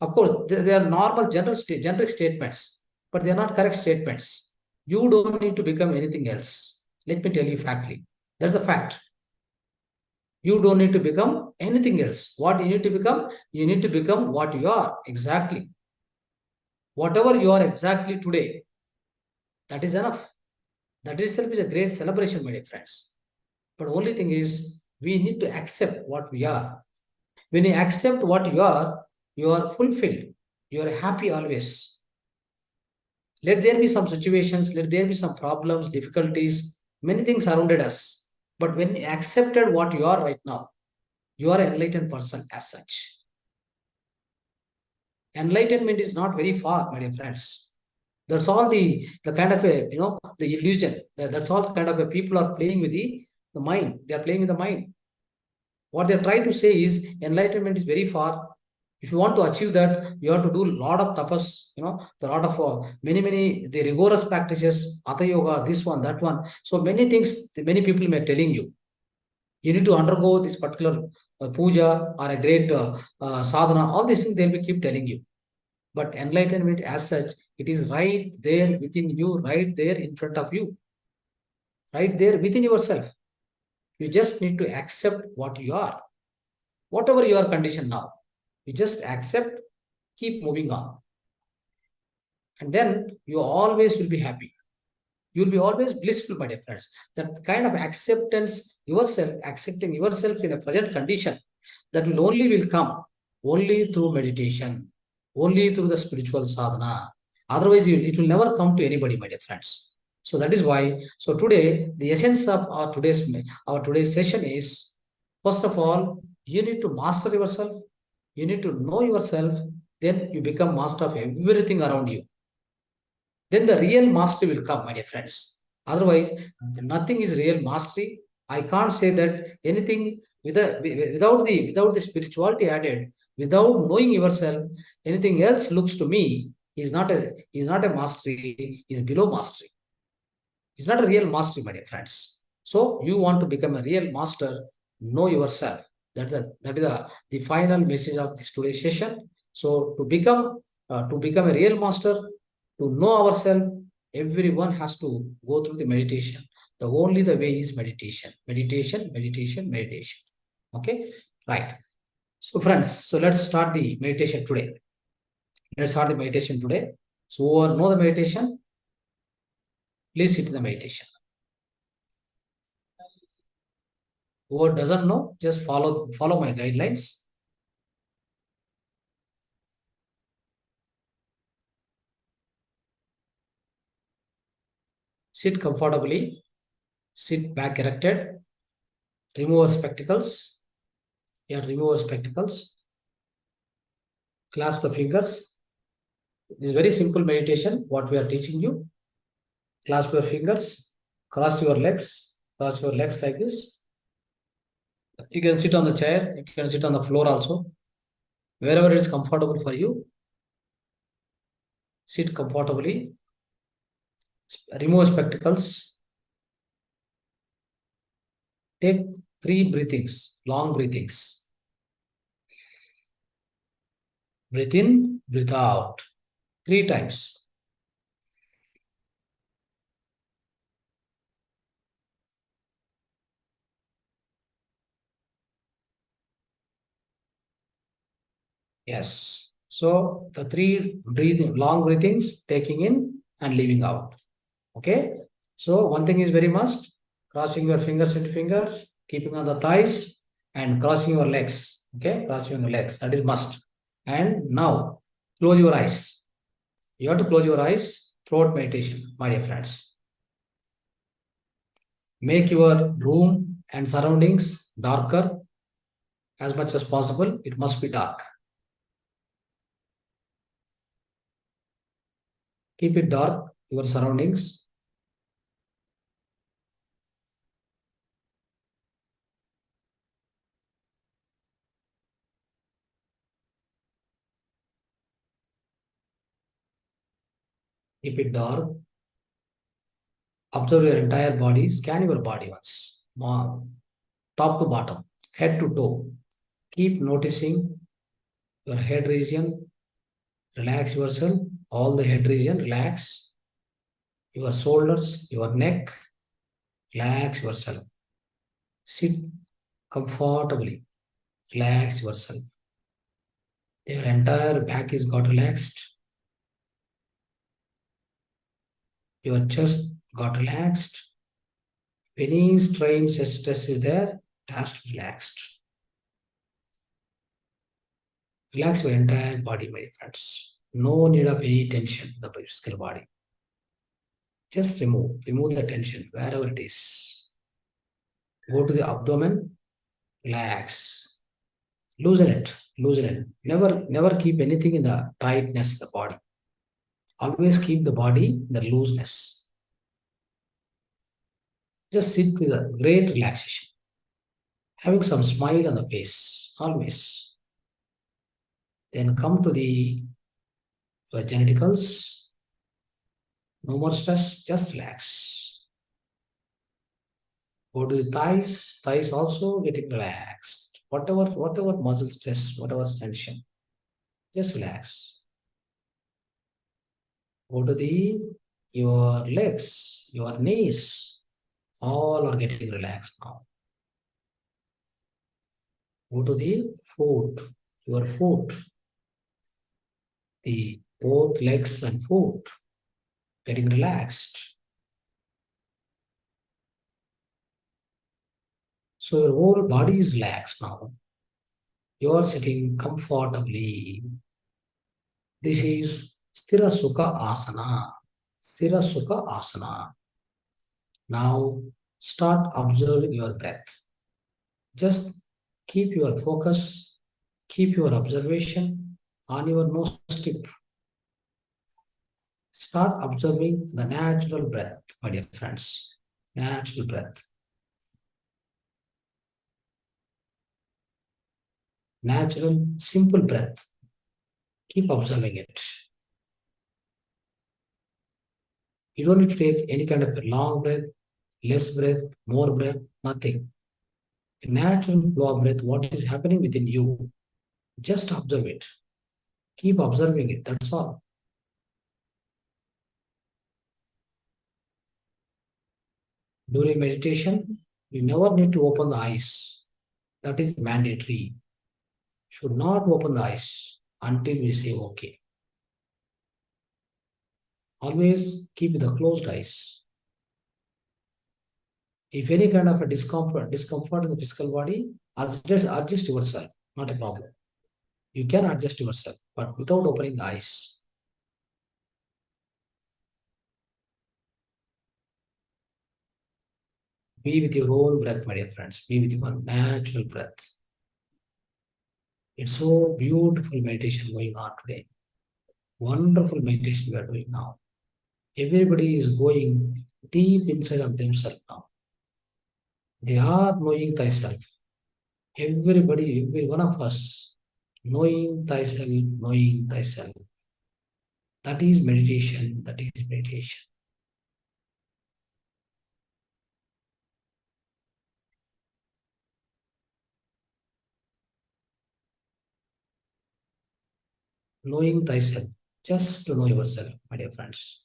Of course, they are normal generic statements, but they are not correct statements. You don't need to become anything else. Let me tell you factly. That's a fact. You don't need to become anything else. What you need to become? You need to become what you are exactly. Whatever you are exactly today, that is enough. That itself is a great celebration, my dear friends. But only thing is, we need to accept what we are. When you accept what you are fulfilled. You are happy always. Let there be some situations, let there be some problems, difficulties, many things surrounded us. But when you accepted what you are right now, you are an enlightened person as such. Enlightenment is not very far, my dear friends. That's all the kind of a the illusion. That's all kind of a people are playing with the mind. They are playing with the mind. What they're trying to say is enlightenment is very far. If you want to achieve that, you have to do a lot of tapas, the lot of many the rigorous practices, hatha yoga, this one, that one. So many things, many people may telling you. You need to undergo this particular puja or a great sadhana. All these things they will keep telling you. But enlightenment as such, it is right there within you, right there in front of you, right there within yourself. You just need to accept what you are, whatever your condition now. You just accept, keep moving on. And then you always will be happy. You'll be always blissful, my dear friends. That kind of acceptance yourself, accepting yourself in a present condition, that will come only through meditation, only through the spiritual sadhana. Otherwise, it will never come to anybody, my dear friends. So that is why. So today, the essence of our today's session is, first of all, you need to master yourself. You need to know yourself. Then you become master of everything around you. Then the real mastery will come, my dear friends. Otherwise, nothing is real mastery. I can't say that anything without the spirituality added, without knowing yourself, anything else looks to me is not a mastery, is below mastery. It's not a real mastery, my dear friends. So you want to become a real master, know yourself. That is the final message of this today's session. So to become a real master, to know ourselves, everyone has to go through the meditation. The way is meditation. Meditation, meditation, meditation. Okay, right. So friends, so let's start the meditation today. Let's start the meditation today. So whoever know the meditation, please sit in the meditation. Whoever doesn't know, just follow my guidelines. Sit comfortably, sit back erected, remove your spectacles. Yeah, remove your spectacles. Clasp the fingers. This is very simple meditation, what we are teaching you. Clasp your fingers, cross your legs like this. You can sit on the chair, you can sit on the floor also. Wherever it is comfortable for you, sit comfortably. Remove spectacles. Take 3 breathings, long breathings. Breathe in, breathe out. 3 times. Yes. So the long breathings, taking in and leaving out. Okay. So one thing is very must, crossing your fingers into fingers, keeping on the thighs and crossing your legs. Okay. Crossing your legs. That is must. And now close your eyes. You have to close your eyes throughout meditation, my dear friends. Make your room and surroundings darker as much as possible. It must be dark. Keep it dark, your surroundings. Keep it dark. Observe your entire body. Scan your body once. More. top to bottom, head to toe. Keep noticing your head region. Relax yourself. All the head region, relax. Your shoulders, your neck, relax yourself. Sit comfortably. Relax yourself. Your entire back is got relaxed. Your chest got relaxed. Any strain, stress is there, it has to be relaxed. Relax your entire body, my friends. No need of any tension in the physical body. Just remove the tension wherever it is. Go to the abdomen, relax. Loosen it. Never keep anything in the tightness of the body. Always keep the body in the looseness. Just sit with a great relaxation. Having some smile on the face, always. Then come to the your genitals. No more stress, just relax. Go to the thighs also getting relaxed. Whatever muscle stress, whatever tension, just relax. Go to the your legs, your knees, all are getting relaxed now. Go to the foot, your foot, the both legs and foot getting relaxed. So your whole body is relaxed now. You are sitting comfortably. This is Sthira Sukha Asana. Sthira Sukha Asana. Now start observing your breath. Just keep your focus, keep your observation on your nose tip. Start observing the natural breath, my dear friends. Natural breath. Natural, simple breath. Keep observing it. You don't need to take any kind of a long breath, less breath, more breath, nothing. A natural flow of breath, what is happening within you, just observe it. Keep observing it, that's all. During meditation, you never need to open the eyes. That is mandatory. Should not open the eyes until we say okay. Always keep the closed eyes. If any kind of a discomfort in the physical body, adjust yourself, not a problem. You can adjust yourself, but without opening the eyes. Be with your own breath, my dear friends. Be with your natural breath. It's so beautiful meditation going on today. Wonderful meditation we are doing now. Everybody is going deep inside of themselves now. They are knowing thyself. Everybody, every one of us, knowing thyself, knowing thyself. That is meditation. That is meditation. Knowing thyself. Just to know yourself, my dear friends.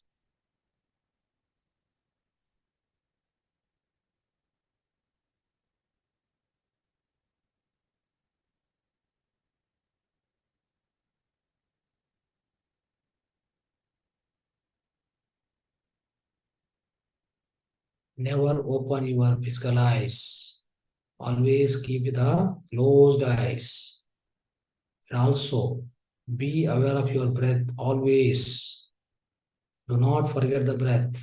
Never open your physical eyes. Always keep the closed eyes. And also, be aware of your breath always. Do not forget the breath.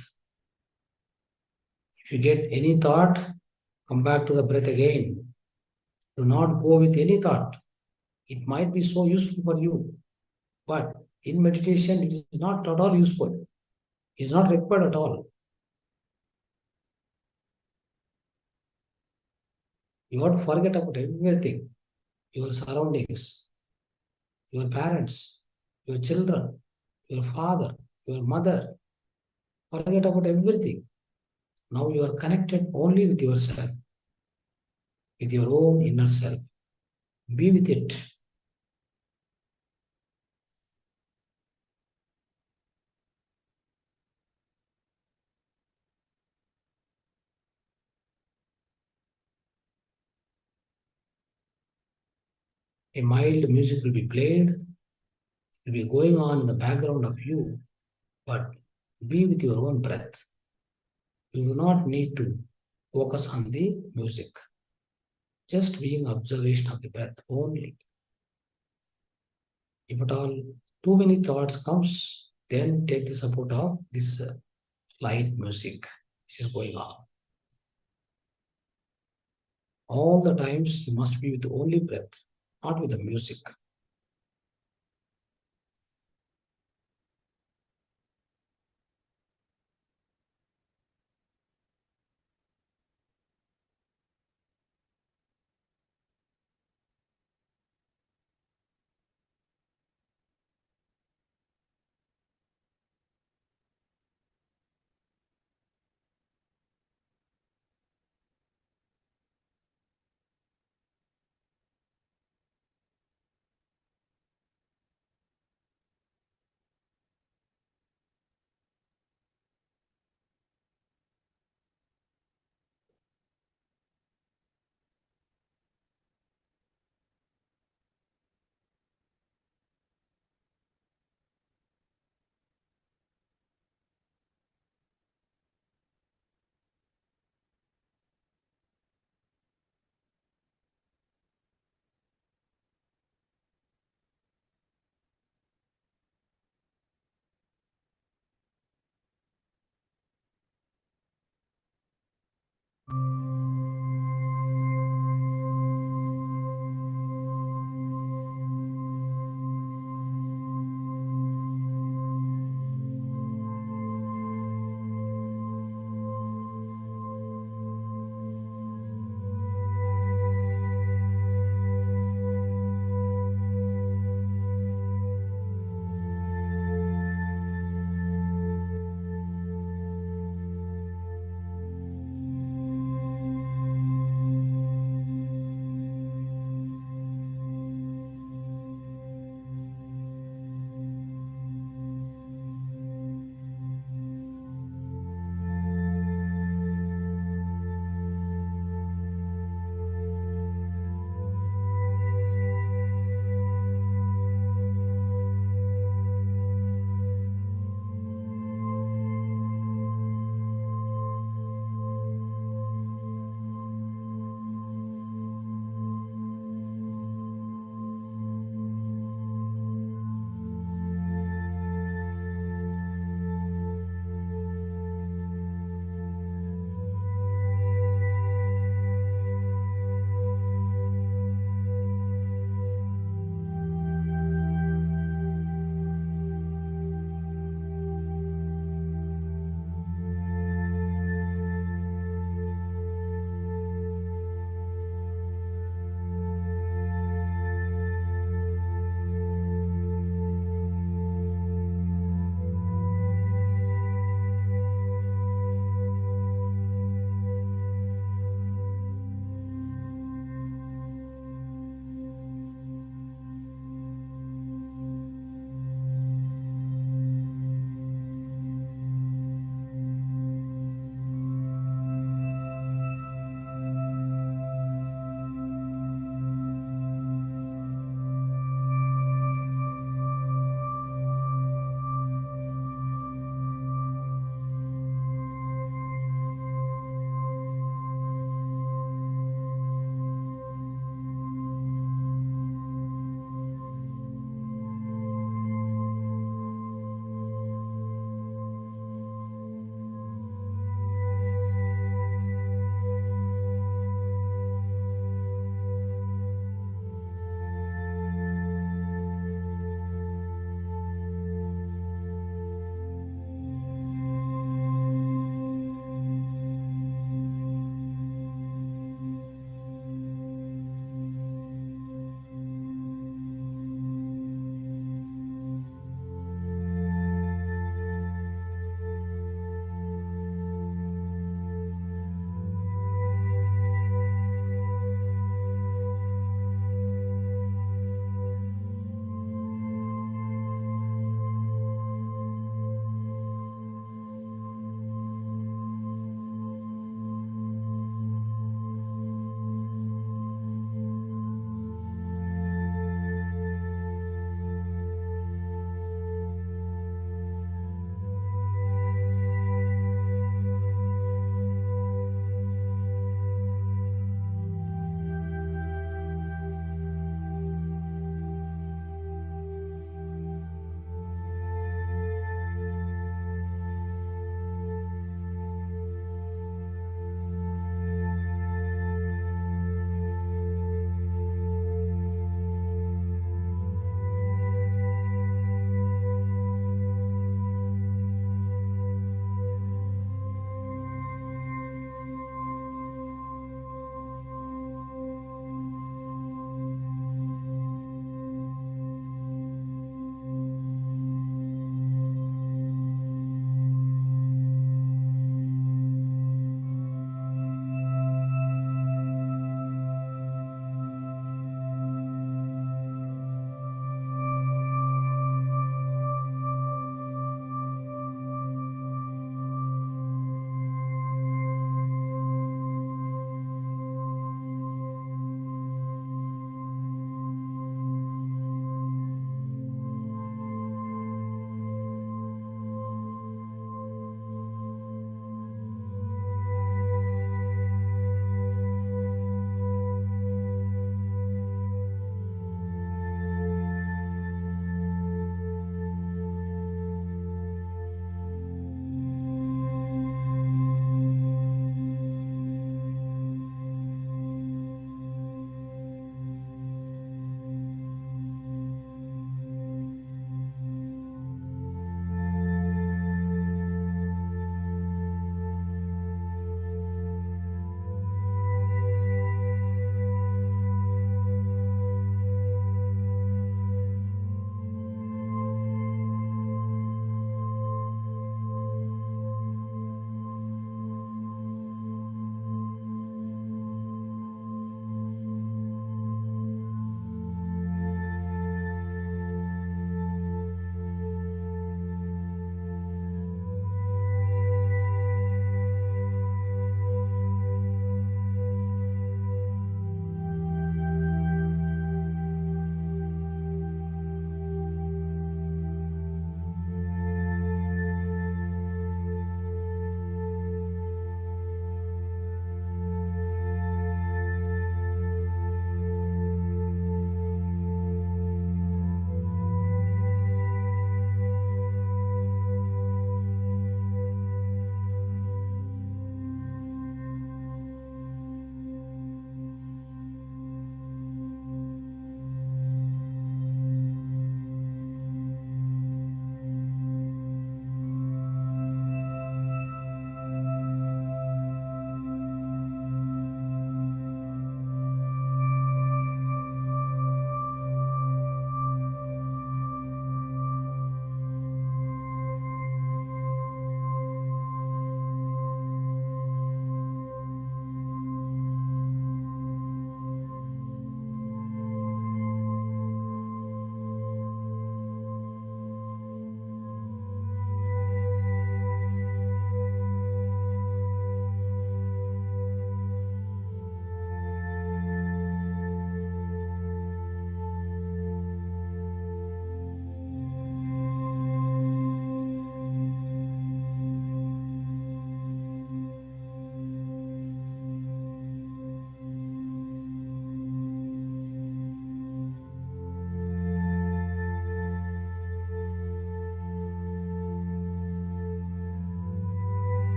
If you get any thought, come back to the breath again. Do not go with any thought. It might be so useful for you, but in meditation, it is not at all useful. It is not required at all. You have to forget about everything, your surroundings, your parents, your children, your father, your mother. Forget about everything. Now you are connected only with yourself. with your own inner self. Be with it. A mild music will be played, will be going on in the background of you, but be with your own breath. You do not need to focus on the music. Just being observation of the breath only. If at all too many thoughts comes, then take the support of this light music which is going on. All the times you must be with only breath, not with the music.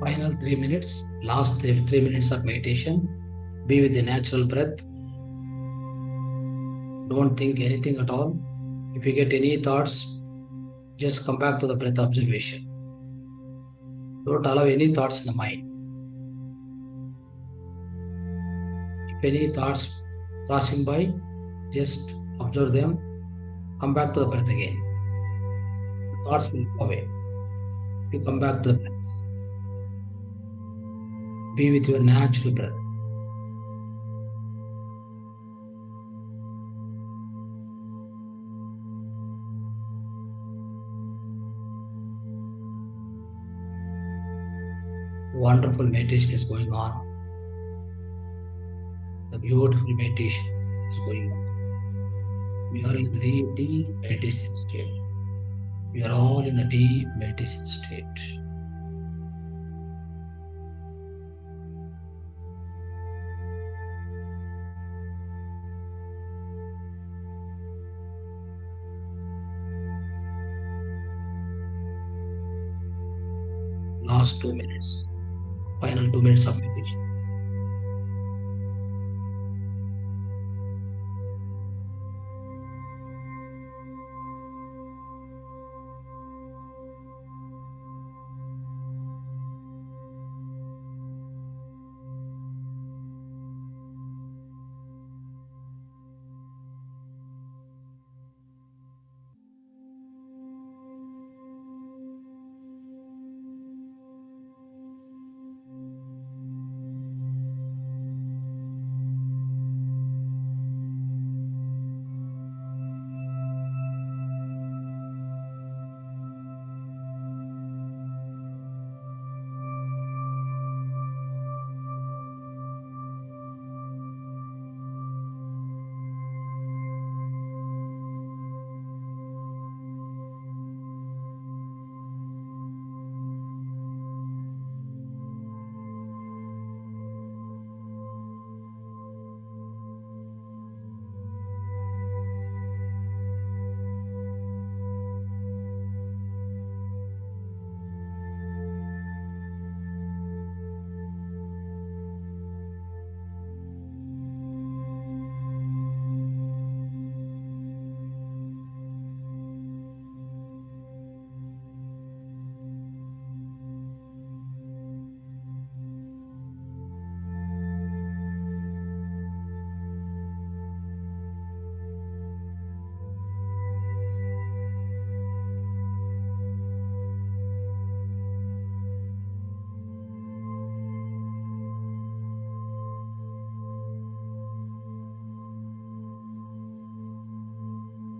Final 3 minutes, last 3 minutes of meditation. Be with the natural breath. Don't think anything at all. If you get any thoughts, just come back to the breath observation. Don't allow any thoughts in the mind. If any thoughts crossing by, just observe them. Come back to the breath again. The thoughts will go away. You come back to the breath. Be with your natural breath. Wonderful meditation is going on. The beautiful meditation is going on. We are in the deep meditation state. We are all in the deep meditation state. Last 2 minutes. Final 2 minutes of meditation.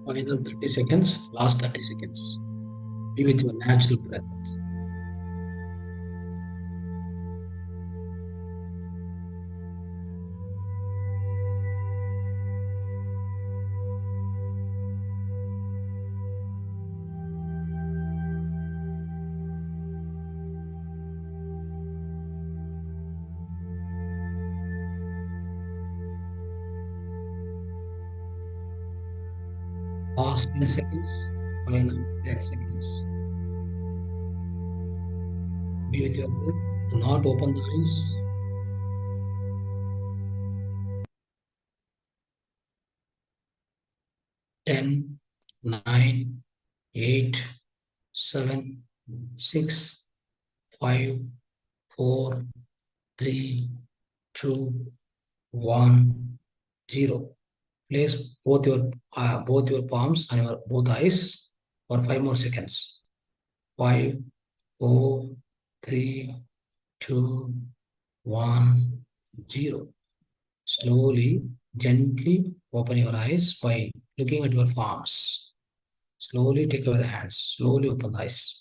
Final 30 seconds, last 30 seconds. Be with your natural breath. Past 10 seconds, final 10 seconds. Be with your breath. Do not open the eyes. Ten, 9, 8, 7, 6, 5, 4, 3, 2, 1, 0. Place both your palms on your both eyes for 5 more seconds. 5, 4, 3, 2, 1, 0. Slowly, gently open your eyes by looking at your palms. Slowly take away the hands. Slowly open the eyes.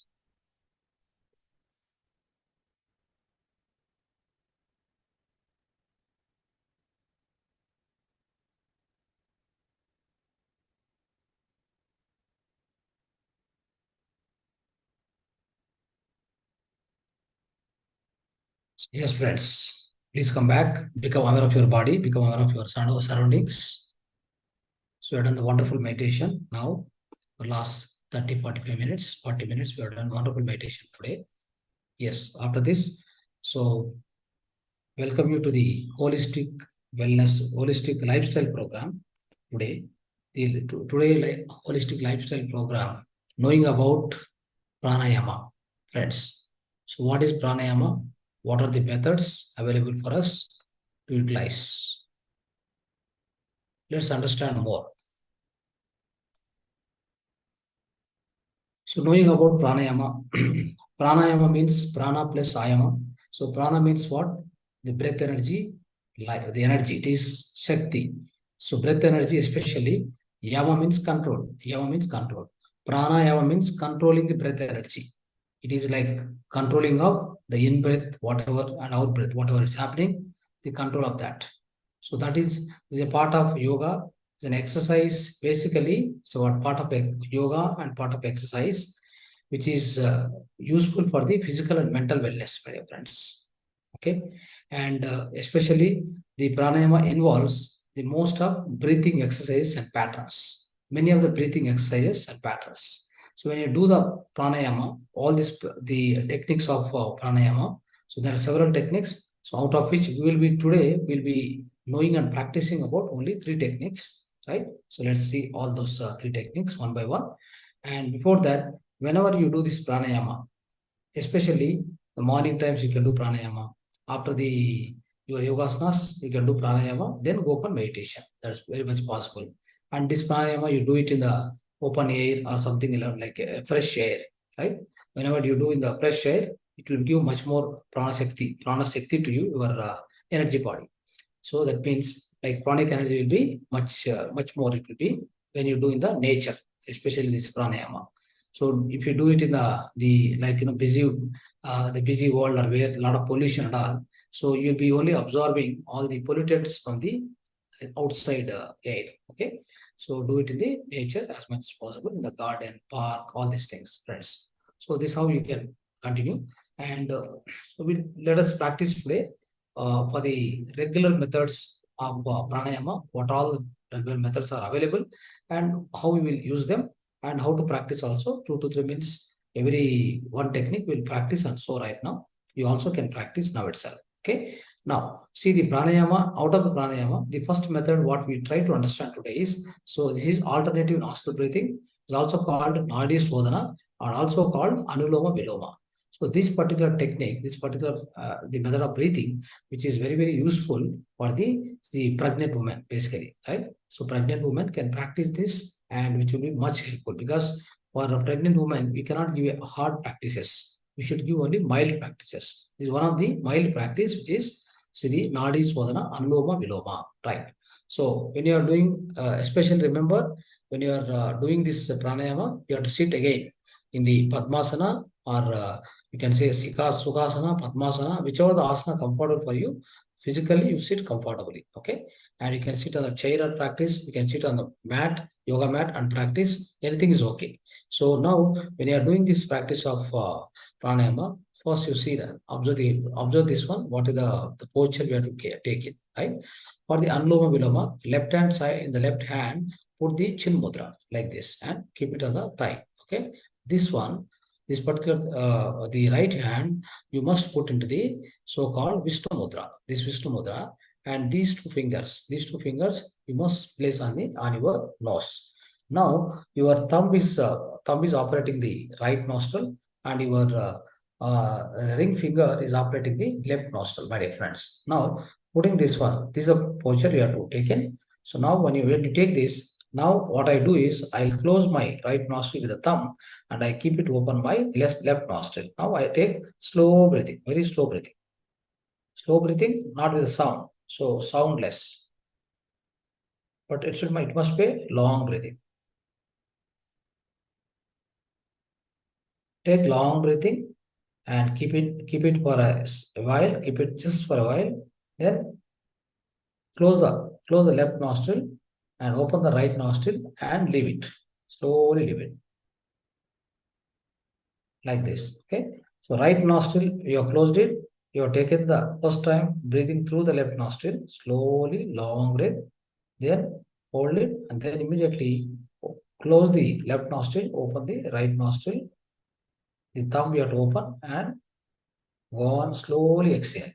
Yes, friends. Please come back. Become aware of your body. Become aware of your surroundings. So we have done the wonderful meditation. Now, for last 30, 45 minutes, 40 minutes, we have done wonderful meditation today. Yes, after this, So, welcome you to the holistic lifestyle program today. Today, holistic lifestyle program, knowing about pranayama, friends. So, what is pranayama? What are the methods available for us to utilize? Let's understand more. So knowing about pranayama, pranayama means prana plus ayama. So prana means what? The breath energy, like the energy, it is Shakti. So breath energy especially, yama means control. Yama means control. Pranayama means controlling the breath energy. It is like controlling of the in-breath, whatever, and out-breath, whatever is happening, the control of that. So that is a part of yoga. It's an exercise basically. So what part of yoga and part of exercise, which is useful for the physical and mental wellness, my dear friends. Okay, and especially the pranayama involves the most of breathing exercises and patterns. Many of the breathing exercises and patterns. So when you do the pranayama, all this the techniques of pranayama. So there are several techniques. So out of which we will be today will be knowing and practicing about only three techniques, right? So let's see all those three techniques one by one. And before that, whenever you do this pranayama, especially the morning times, you can do pranayama. After the your yogasanas, you can do pranayama, then go for meditation. That's very much possible. And this pranayama, you do it in the open air or something like fresh air, right? Whenever you do in the fresh air, it will give much more prana shakti to you, your energy body. So that means like pranic energy will be much more it will be when you do in the nature, especially this pranayama. So if you do it in the like busy the busy world or where a lot of pollution and all, so you'll be only absorbing all the pollutants from the outside air. Okay, so do it in the nature as much as possible in the garden, park, all these things, friends. So this is how you can continue, and so we let us practice today for the regular methods of pranayama. What all regular methods are available, and how we will use them, and how to practice also 2 to 3 minutes every one technique we'll practice. And so right now you also can practice now itself. Okay, now see the pranayama. Out of the pranayama, the first method what we try to understand today is, so this is alternative nostril breathing. It's also called nadi sodhana, or also called anuloma viloma. So this particular technique, this particular the method of breathing, which is very useful for the pregnant woman basically, right? So pregnant woman can practice this, and which will be much helpful, because for a pregnant woman we cannot give a hard practices. We should give only mild practices. This is one of the mild practice, which is Sri Nadi Swadhana Anuloma Viloma, right? So when you are doing, especially remember, when you are doing this pranayama, you have to sit again in the Padmasana, or you can say Sukhasana, Padmasana, whichever the asana comfortable for you. Physically, you sit comfortably, okay? And you can sit on a chair or practice. You can sit on the mat, yoga mat, and practice. Anything is okay. So now, when you are doing this practice of pranayama, first you see that observe this one. What is the posture we have to take it, right? For the anuloma viloma, left hand side, in the left hand, put the chin mudra like this and keep it on the thigh. Okay, this one, this particular the right hand, you must put into the so-called Vishnu mudra. This Vishnu mudra, and these two fingers you must place on your nose. Now your thumb is operating the right nostril, and your ring finger is operating the left nostril, my dear friends. Now putting this one, this is a posture you have to take in. So now when you take this, now what I do is I'll close my right nostril with the thumb, and I keep it open by left nostril. Now I take slow breathing, very slow breathing. Slow breathing, not with a sound, so soundless. But it must be long breathing. Take long breathing and keep it for a while, keep it just for a while. Then close the left nostril and open the right nostril and leave it. Slowly leave it. Like this. Okay. So right nostril, you have closed it. You have taken the first time breathing through the left nostril, slowly, long breath, then hold it, and then immediately close the left nostril, open the right nostril. The thumb you have to open, and Go on, slowly exhale.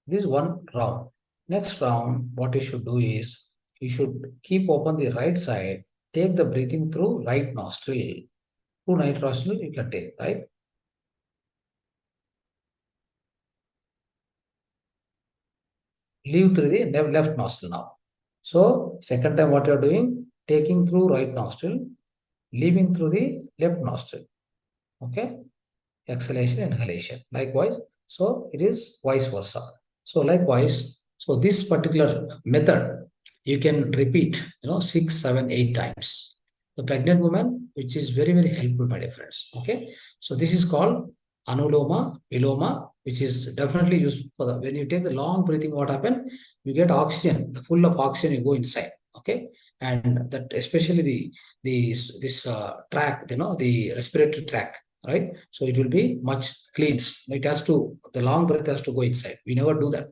This is one round. Next round, what you should do is you should keep open the right side. Take the breathing through right nostril. Through right nostril, you can take, right? Leave through the left nostril now. So, second time, what you are doing, taking through right nostril, leaving through the left nostril. Okay? Exhalation, inhalation. Likewise, so it is vice versa. So likewise, so this particular method you can repeat, 6, 7, 8 times. The pregnant woman, which is very, very helpful, my dear friends. Okay, so this is called anuloma, viloma, which is definitely used for the when you take the long breathing. What happen? You get oxygen, the full of oxygen, you go inside. Okay, and that especially the this track, the respiratory tract, right? So it will be much cleansed. It has to, the long breath has to go inside. We never do that.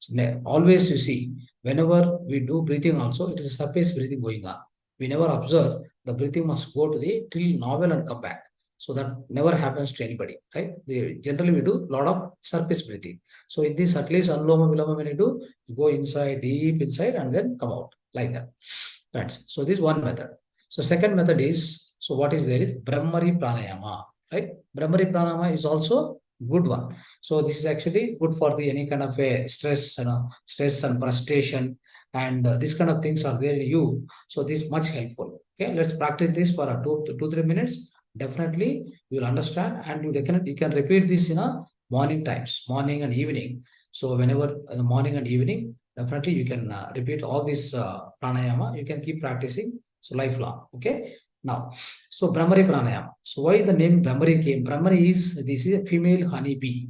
So always you see, whenever we do breathing also, it is a surface breathing going on. We never observe the breathing must go to the till novel and come back. So that never happens to anybody, right? Generally, we do a lot of surface breathing. So in this, at least anuloma viloma, when you do, you go inside, deep inside, and then come out like that. Right. So this is one method. So second method is, so what is there is Brahmari Pranayama, right? Brahmari Pranayama is also good one. So this is actually good for the any kind of a stress, stress and frustration, and this kind of things are there in you. So this is much helpful. Okay, let's practice this for 2 to 3 minutes. Definitely you will understand, and you can repeat this in a morning times, morning and evening. So whenever in the morning and evening, definitely you can repeat all this pranayama. You can keep practicing so lifelong. Okay. Now, so Brahmari pranayama. So why the name Brahmari came? Brahmari is, this is a female honeybee.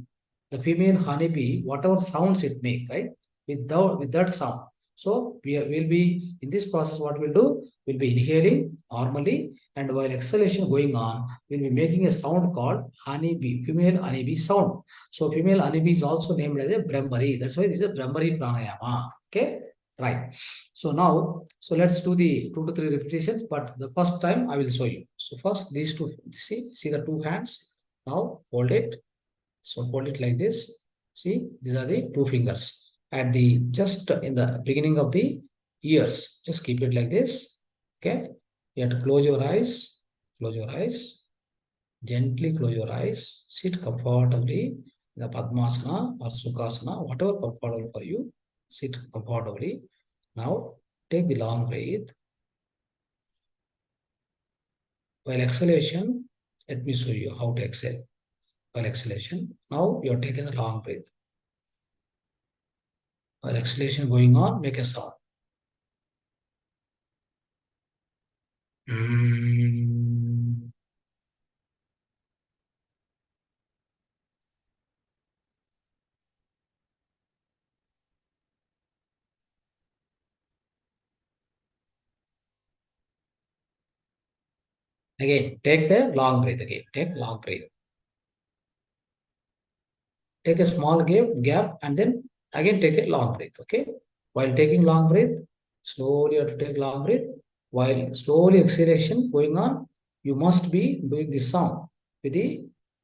The female honeybee, whatever sounds it make, right? With that sound. So will be in this process. What we'll do? We'll be inhaling normally, and while exhalation going on, we'll be making a sound called honeybee, female honeybee sound. So female honeybee is also named as a Brahmari. That's why this is a Brahmari pranayama. Okay, right. So now, so let's do the 2 to 3 repetitions. But the first time I will show you. So first these two, see the two hands. Now hold it. So hold it like this. See, these are the two fingers. At the just in the beginning of the ears, just keep it like this. Okay. You have to close your eyes. Close your eyes. Gently close your eyes. Sit comfortably in the Padmasana or Sukhasana, whatever comfortable for you. Sit comfortably. Now take the long breath. While exhalation, let me show you how to exhale. While exhalation, now you are taking the long breath. While exhalation going on, make a sound. Mm. Again, take the long breath again. Take long breath. Take a small gap and then again take a long breath. Okay. While taking long breath, slowly you have to take long breath. While slowly exhalation going on, you must be doing this sound with the,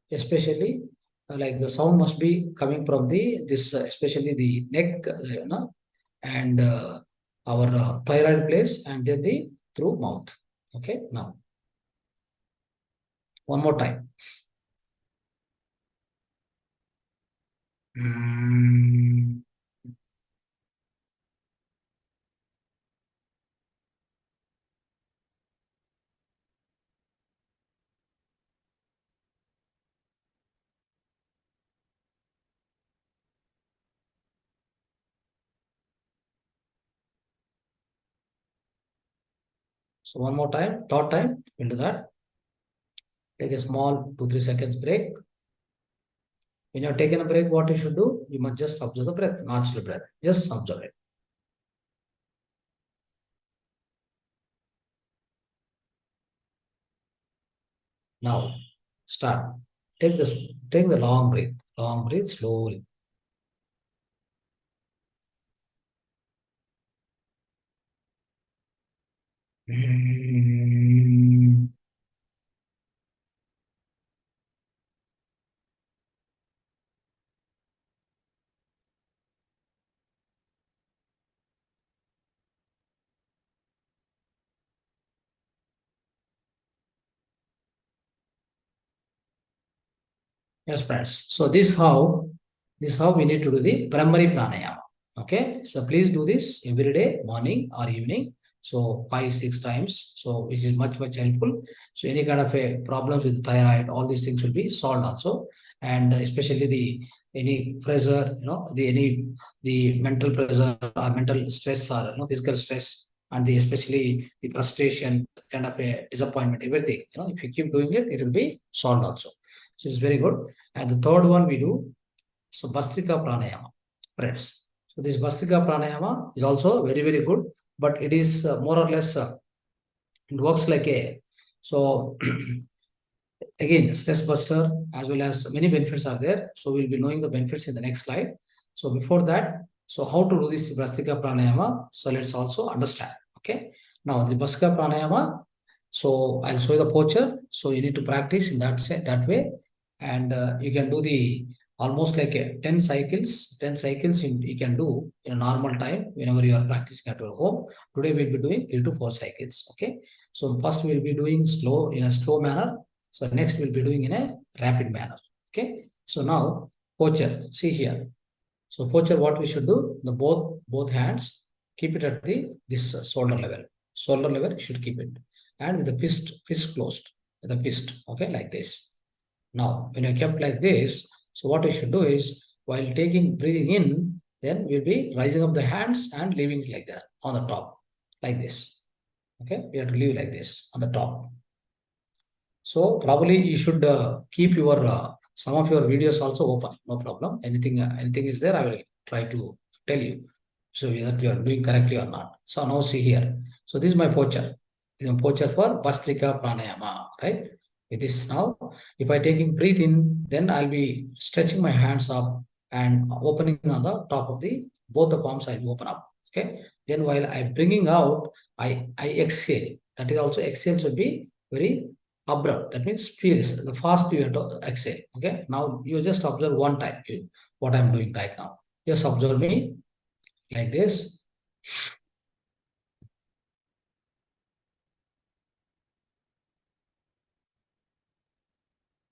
especially like the sound must be coming from the this especially the neck, and our thyroid place, and then the through mouth. Okay. Now one more time. Mm. So one more time, third time, we'll do that. Take a small 2 3 seconds break. When you're taking a break, what you should do? You must just observe the breath, natural breath. Just observe it. Now, start. Take the long breath. Long breath slowly. Mm. Yes, friends. So this how we need to do the primary pranayama. Okay. So please do this every day, morning or evening. So 5-6 times. So which is much helpful. So any kind of a problems with thyroid, all these things will be solved also. And especially the any pressure, the mental pressure or mental stress or physical stress and the especially the frustration, kind of a disappointment, everything. If you keep doing it, it will be solved also. So it's very good. And the third one we do, so Bastrika Pranayama, friends. So this Bastrika Pranayama is also very good, but it is more or less, it works like a, so again, stress buster as well as many benefits are there. So we'll be knowing the benefits in the next slide. So before that, so how to do this Bastrika Pranayama? So let's also understand. Okay. Now the Bastrika Pranayama, so I'll show you the posture. So you need to practice in that way, and you can do the almost like a 10 cycles. 10 cycles you can do in a normal time whenever you are practicing at your home. Today we'll be doing 3 to 4 cycles. Okay. So first we'll be doing slow in a slow manner. So next we'll be doing in a rapid manner. Okay. So now posture. See here. So posture, what we should do? The both hands, keep it at the this shoulder level. Shoulder level you should keep it, and with the fist closed. With the fist. Okay, like this. Now when you kept like this, so what we should do is while breathing in, then we'll be rising up the hands and leaving it like that on the top, like this. Okay, we have to leave like this on the top. So probably you should keep your some of your videos also open. No problem. Anything is there, I will try to tell you. So that you are doing correctly or not. So now see here. So this is my posture. This is my posture for Bastrika Pranayama, right? With this now, if I taking breathe in, then I'll be stretching my hands up and opening on the top of the both the palms. I'll open up. Okay. Then while I'm bringing out, I exhale. That is also exhale should be very abrupt. That means speed is the fast you have to exhale. Okay. Now you just observe one time what I'm doing right now. Just observe me like this.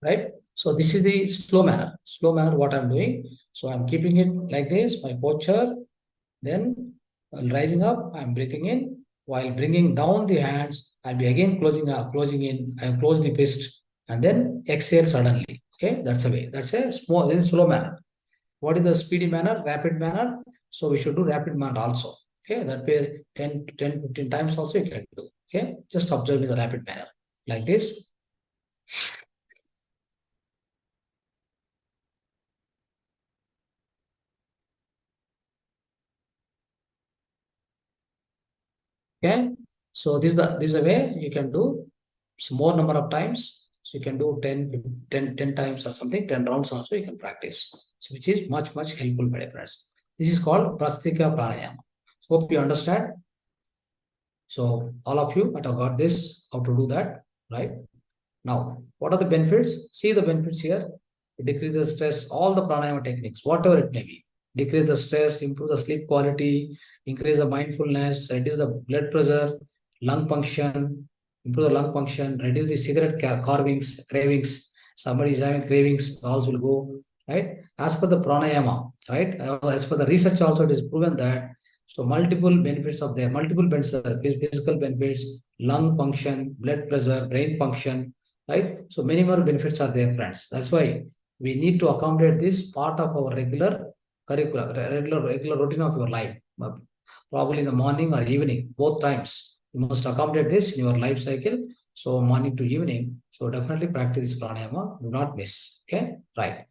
Right. So this is the slow manner what I'm doing. So I'm keeping it like this, my posture. Then while rising up, I'm breathing in. While bringing down the hands, I'll be again closing in. I'll close the fist and then exhale suddenly. Okay, that's a way. That's a this is slow manner. What is the speedy manner, rapid manner? So we should do rapid manner also. Okay, that way 10, 15 times also you can do. Okay, just observe in the rapid manner like this. Okay, so this is a way you can do some more number of times. So you can do 10 times or something, 10 rounds also you can practice. So which is much helpful, my friends. This is called Prastika Pranayama. Hope you understand. So all of you might have got this, how to do that, right? Now, what are the benefits? See the benefits here. Decrease the stress, all the pranayama techniques, whatever it may be. Decrease the stress, improve the sleep quality, increase the mindfulness, reduce the blood pressure, lung function, improve the lung function, reduce the cigarette cravings. Somebody is having cravings, also will go, right? As per the pranayama, right? As per the research also, it is proven that so multiple benefits of there, multiple benefits, physical benefits, lung function, blood pressure, brain function, right? So many more benefits are there, friends. That's why we need to accommodate this part of our regular curriculum, regular routine of your life. Probably in the morning or evening, both times. You must accommodate this in your life cycle. So morning to evening. So definitely practice this pranayama. Do not miss. Okay, right,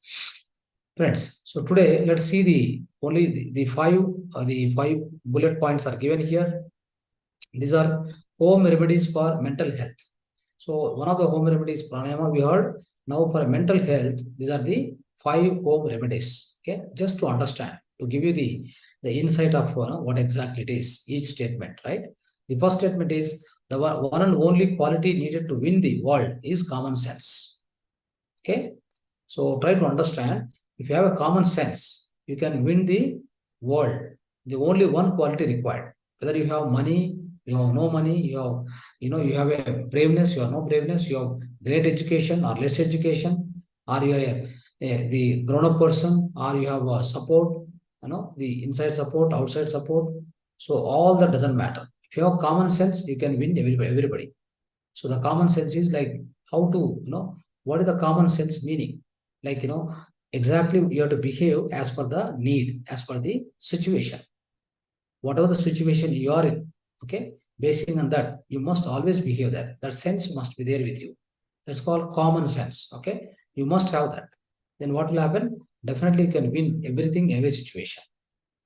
friends. So today let's see the five bullet points are given here. These are home remedies for mental health. So one of the home remedies, pranayama, we heard. Now for mental health, these are the 5 home remedies. Okay, just to understand, to give you the insight of what exactly it is, each statement, right? The first statement is the one and only quality needed to win the world is common sense. Okay, so try to understand. If you have a common sense, you can win the world. The only one quality required. Whether you have money, you have no money, you have a braveness, you have no braveness, you have great education or less education, or you are the grown-up person, or you have support, the inside support, outside support. So all that doesn't matter. If you have common sense, you can win everybody. So the common sense is like how to, what is the common sense meaning? Like, exactly you have to behave as per the need, as per the situation. Whatever the situation you are in, okay, basing on that, you must always behave that. That sense must be there with you. That's called common sense, okay? You must have that. Then what will happen? Definitely you can win everything, every situation.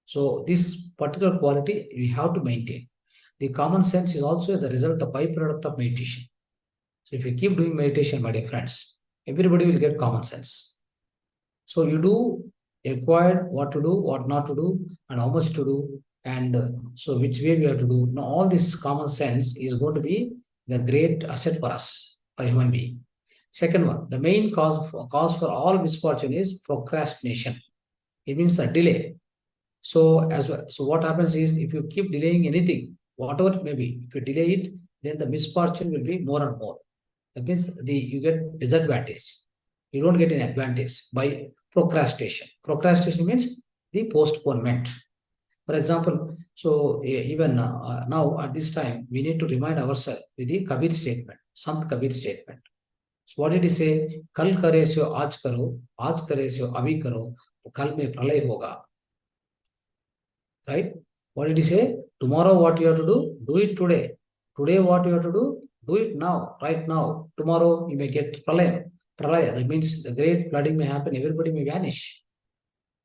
So this particular quality we have to maintain. The common sense is also the result of byproduct of meditation. So if you keep doing meditation, my dear friends, everybody will get common sense. So you do acquire what to do, what not to do, and how much to do, and so which way we have to do. Now all this common sense is going to be the great asset for us, for human being. Second one, the main cause for all misfortune is procrastination. It means a delay. So so what happens is if you keep delaying anything, whatever it may be, if you delay it, then the misfortune will be more and more. That means you get disadvantage. You don't get an advantage by procrastination. Procrastination means the postponement. For example, so even now at this time, we need to remind ourselves with the Kabir statement, Sant Kabir statement. So what did he say? Kal kare syo aaj kare syo abhi karo, kal mein pralay hoga. Right? What did he say? Tomorrow what you have to do it today. Today what you have to do it now, right now. Tomorrow you may get pralaya. Pralaya, that means the great flooding may happen, everybody may vanish.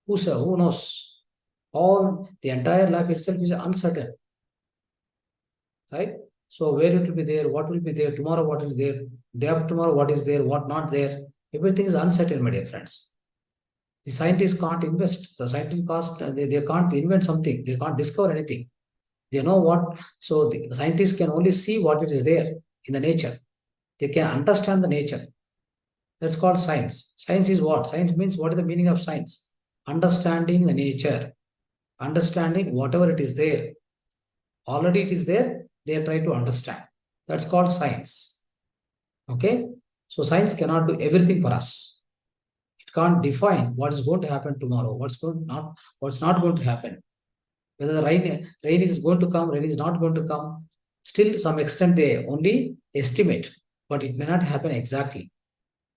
Who knows? All the entire life itself is uncertain. Right? So where it will be there, what will be there, tomorrow what will be there, day after tomorrow what is there, what not there. Everything is uncertain, my dear friends. The scientists can't invest. The scientists they can't invent something. They can't discover anything. They know what. So the scientists can only see what it is there in the nature. They can understand the nature. That's called science. Science is what? Science means what is the meaning of science? Understanding the nature. Understanding whatever it is there. Already it is there. They try to understand. That's called science. Okay? So science cannot do everything for us. It can't define what is going to happen tomorrow, what's not going to happen. Whether the rain is going to come, rain is not going to come. Still, some extent they only estimate, but it may not happen exactly.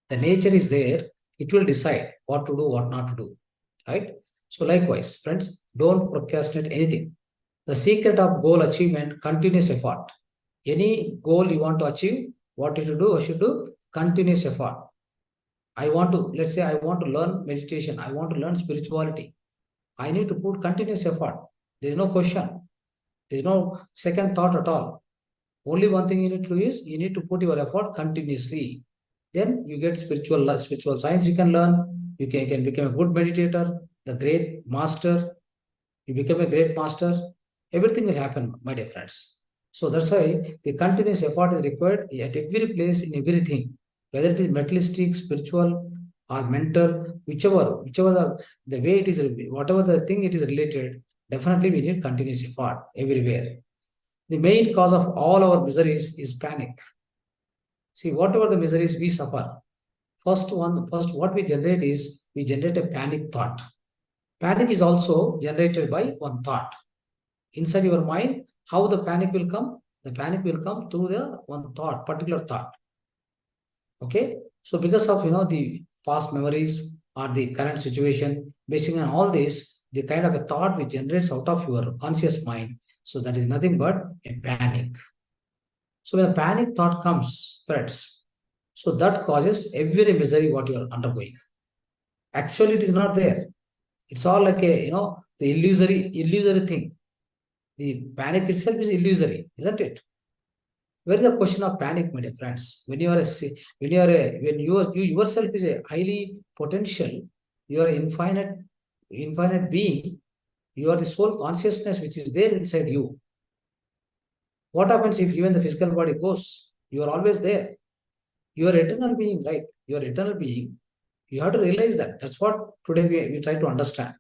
The nature is there; it will decide what to do, what not to do. Right? So, likewise, friends, don't procrastinate anything. The secret of goal achievement: continuous effort. Any goal you want to achieve, what you should do? I should do continuous effort. Let's say, I want to learn meditation. I want to learn spirituality. I need to put continuous effort. There is no question. There is no second thought at all. Only one thing you need to do is you need to put your effort continuously. Then you get spiritual science you can learn. You can become a good meditator, the great master. You become a great master. Everything will happen, my dear friends. So that's why the continuous effort is required at every place in everything, whether it is materialistic, spiritual, or mental, whichever the way it is, whatever the thing it is related, definitely we need continuous effort everywhere. The main cause of all our miseries is panic. See, whatever the miseries we suffer, first what we generate is we generate a panic thought. Panic is also generated by one thought. Inside your mind, how the panic will come? The panic will come through the one thought, particular thought. Okay? So because of the past memories or the current situation, basing on all this, the kind of a thought which generates out of your conscious mind. So that is nothing but a panic. So when a panic thought comes, spreads, so that causes every misery what you are undergoing. Actually, it is not there. It's all like the illusory thing. The panic itself is illusory, isn't it? Where is the question of panic, my dear friends? When you yourself is a highly potential, you are infinite being. You are the soul consciousness which is there inside you. What happens if even the physical body goes? You are always there. You are eternal being, right? You are eternal being. You have to realize that. That's what today we try to understand.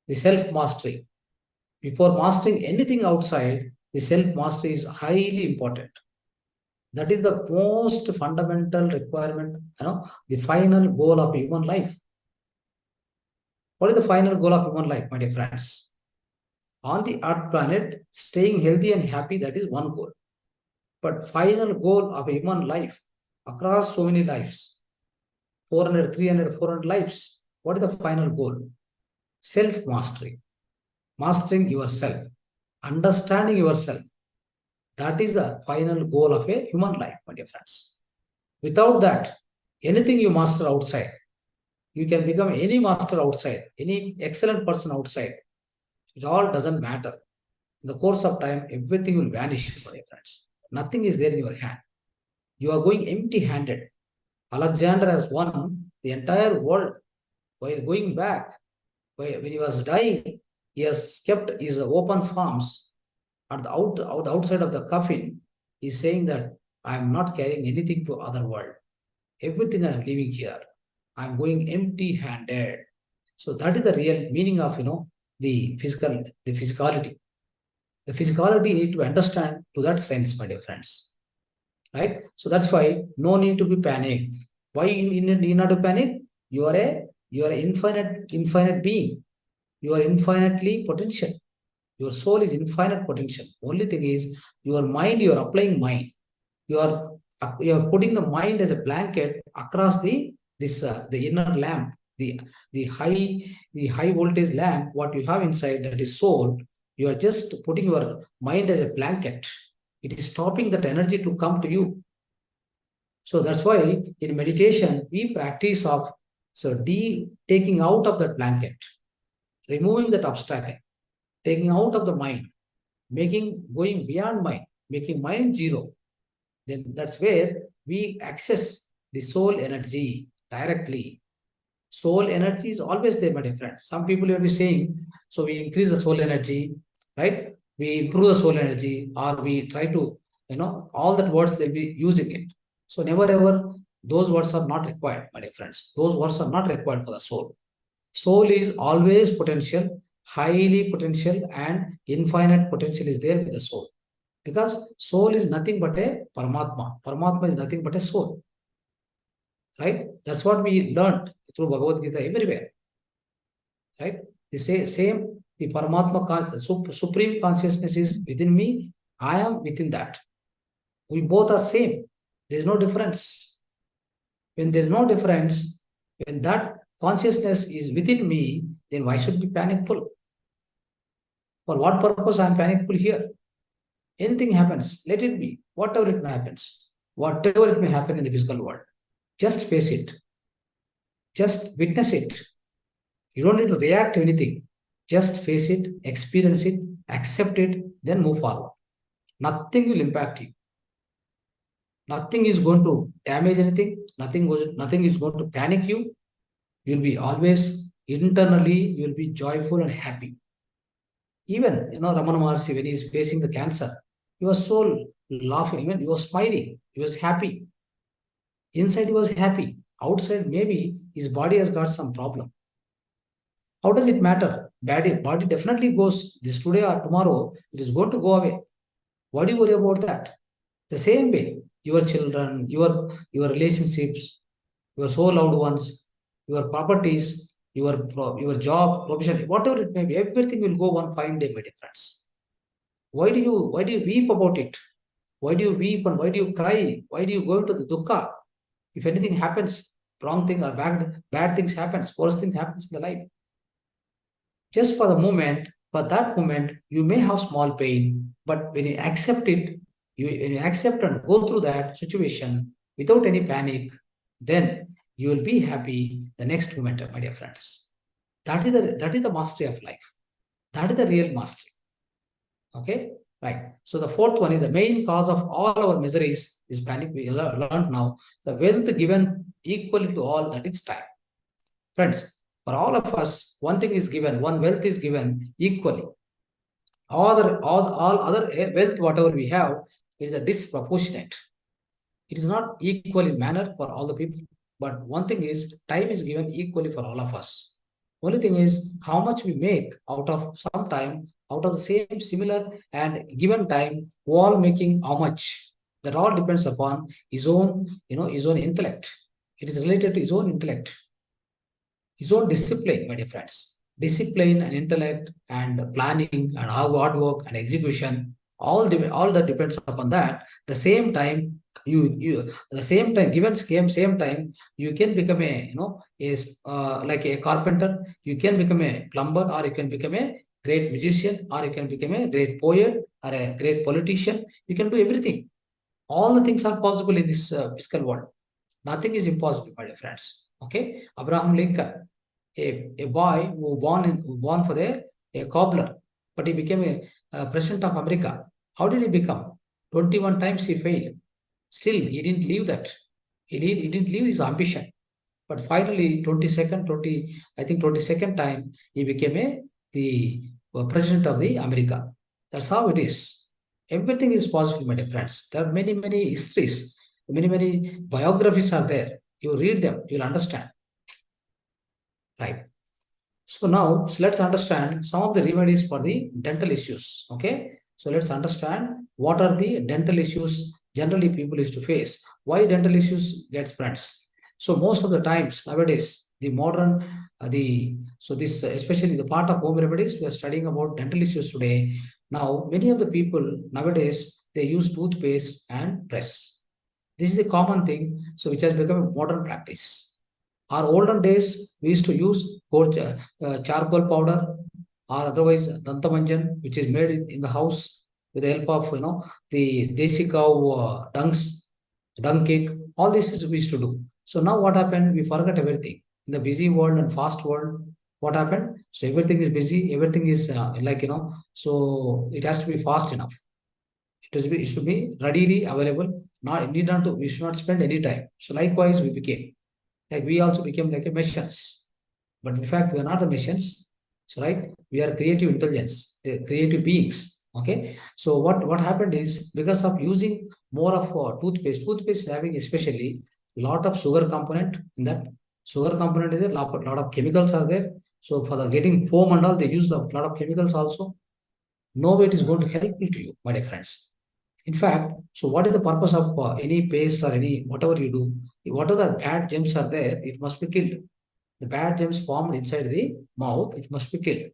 The self-mastery. Before mastering anything outside, the self-mastery is highly important. That is the most fundamental requirement, the final goal of human life. What is the final goal of human life, my dear friends? On the earth planet, staying healthy and happy, that is one goal. But final goal of a human life, across so many lives, 400, 300, 400 lives, what is the final goal? Self-mastery. Mastering yourself. Understanding yourself. That is the final goal of a human life, my dear friends. Without that, anything you master outside, you can become any master outside, any excellent person outside. It all doesn't matter. In the course of time, everything will vanish, my dear friends. Nothing is there in your hand. You are going empty-handed. Alexander has won the entire world while going back. When he was dying, he has kept his open palms at the outside of the coffin. He's saying that I am not carrying anything to other world. Everything I am leaving here. I am going empty-handed. So that is the real meaning of the physicality. The physicality need to understand to that sense, my dear friends. Right? So that's why no need to be panic. Why you need not to panic? You are an infinite being. You are infinitely potential. Your soul is infinite potential. Only thing is your mind, you are applying mind. You are putting the mind as a blanket across the inner lamp, the high voltage lamp, what you have inside, that is soul. You are just putting your mind as a blanket. It is stopping that energy to come to you. So that's why in meditation, we practice of taking out of that blanket, removing that obstacle, taking out of the mind, going beyond mind, making mind zero. Then that's where we access the soul energy directly. Soul energy is always there, my dear friends. Some people will be saying, so we increase the soul energy, right? We improve the soul energy, or we try to, all that words they'll be using it. So never ever, those words are not required, my dear friends. Those words are not required for the soul. Soul is always potential, highly potential, and infinite potential is there with the soul. Because soul is nothing but a Paramatma. Paramatma is nothing but a soul. Right? That's what we learned through Bhagavad Gita everywhere. Right? The same, the Paramatma supreme consciousness is within me. I am within that. We both are same. There is no difference. When there is no difference, when that consciousness is within me, then why should be panicful? For what purpose I am panicful here? Anything happens, let it be. Whatever it may happens, whatever it may happen in the physical world, just face it. Just witness it. You don't need to react to anything. Just face it, experience it, accept it, then move forward. Nothing will impact you. Nothing is going to damage anything. Nothing is going to panic you. You'll be always internally, you'll be joyful and happy. Even, Ramana Maharshi, when he is facing the cancer, he was so laughing, even he was smiling, he was happy. Inside he was happy. Outside, maybe his body has got some problem. How does it matter? Body definitely goes this today or tomorrow, it is going to go away. Why do you worry about that? The same way, your children, your relationships, your so loved ones, your properties, your job, profession, whatever it may be, everything will go one fine day, my dear friends. Why do you weep about it? Why do you weep and why do you cry? Why do you go into the dukkha? If anything happens, wrong thing or bad things happens, worst thing happens in the life. Just for that moment, you may have small pain, but when you accept it, when you accept and go through that situation without any panic, then you will be happy the next moment, my dear friends. That is the mastery of life. That is the real mastery. Okay, right. So the fourth one is the main cause of all our miseries is panic. We learned now the wealth given equally to all, that is time. Friends, for all of us, one thing is given, one wealth is given equally. All other wealth, whatever we have, is a disproportionate. It is not equal in manner for all the people. But one thing is, time is given equally for all of us. Only thing is how much we make out of some time, out of the same similar and given time, all making how much. That all depends upon his own, his own intellect. It is related to his own intellect. his own discipline, my dear friends. Discipline and intellect and planning and hard work and execution, all that depends upon that. The same time, the same time, given same time, you can become a is like a carpenter, you can become a plumber, or you can become a great musician, or you can become a great poet or a great politician. You can do everything. All the things are possible in this physical world. Nothing is impossible, my dear friends. Okay, Abraham Lincoln, a boy who born for a cobbler, but he became a president of America. How did he become? 21 times he failed. Still, he didn't leave that. He didn't leave his ambition. But finally, 22nd time, he became the president of the America. That's how it is. Everything is possible, my dear friends. There are many, many histories, many biographies are there. You read them, you'll understand. Right. So now, let's understand some of the remedies for the dental issues. Okay. So let's understand what are the dental issues generally people used to face. Why dental issues get spreads. So most of the times nowadays, the modern, this especially the part of home remedies, we are studying about dental issues today. Now, many of the people nowadays, they use toothpaste and brush. This is a common thing, so which has become a modern practice. Our olden days, we used to use charcoal powder or otherwise dantamanjan, which is made in the house with the help of the desi cow dung cake. All this is we used to do. So now what happened? We forgot everything in the busy world and fast world. What happened? So everything is busy. Everything is so it has to be fast enough. It should be readily available. Not need not to. We should not spend any time. So likewise, we became like we also became like a machines. But in fact, we are not the machines. So right, we are creative intelligence, creative beings. Okay. So what happened is because of using more of toothpaste having especially lot of sugar component in that. Sugar component is a lot of chemicals are there. So for the getting foam and all, they use a lot of chemicals also. No way it is going to help to you, my dear friends. In fact, so what is the purpose of any paste or any whatever you do? Whatever bad germs are there, it must be killed. The bad germs formed inside the mouth, it must be killed.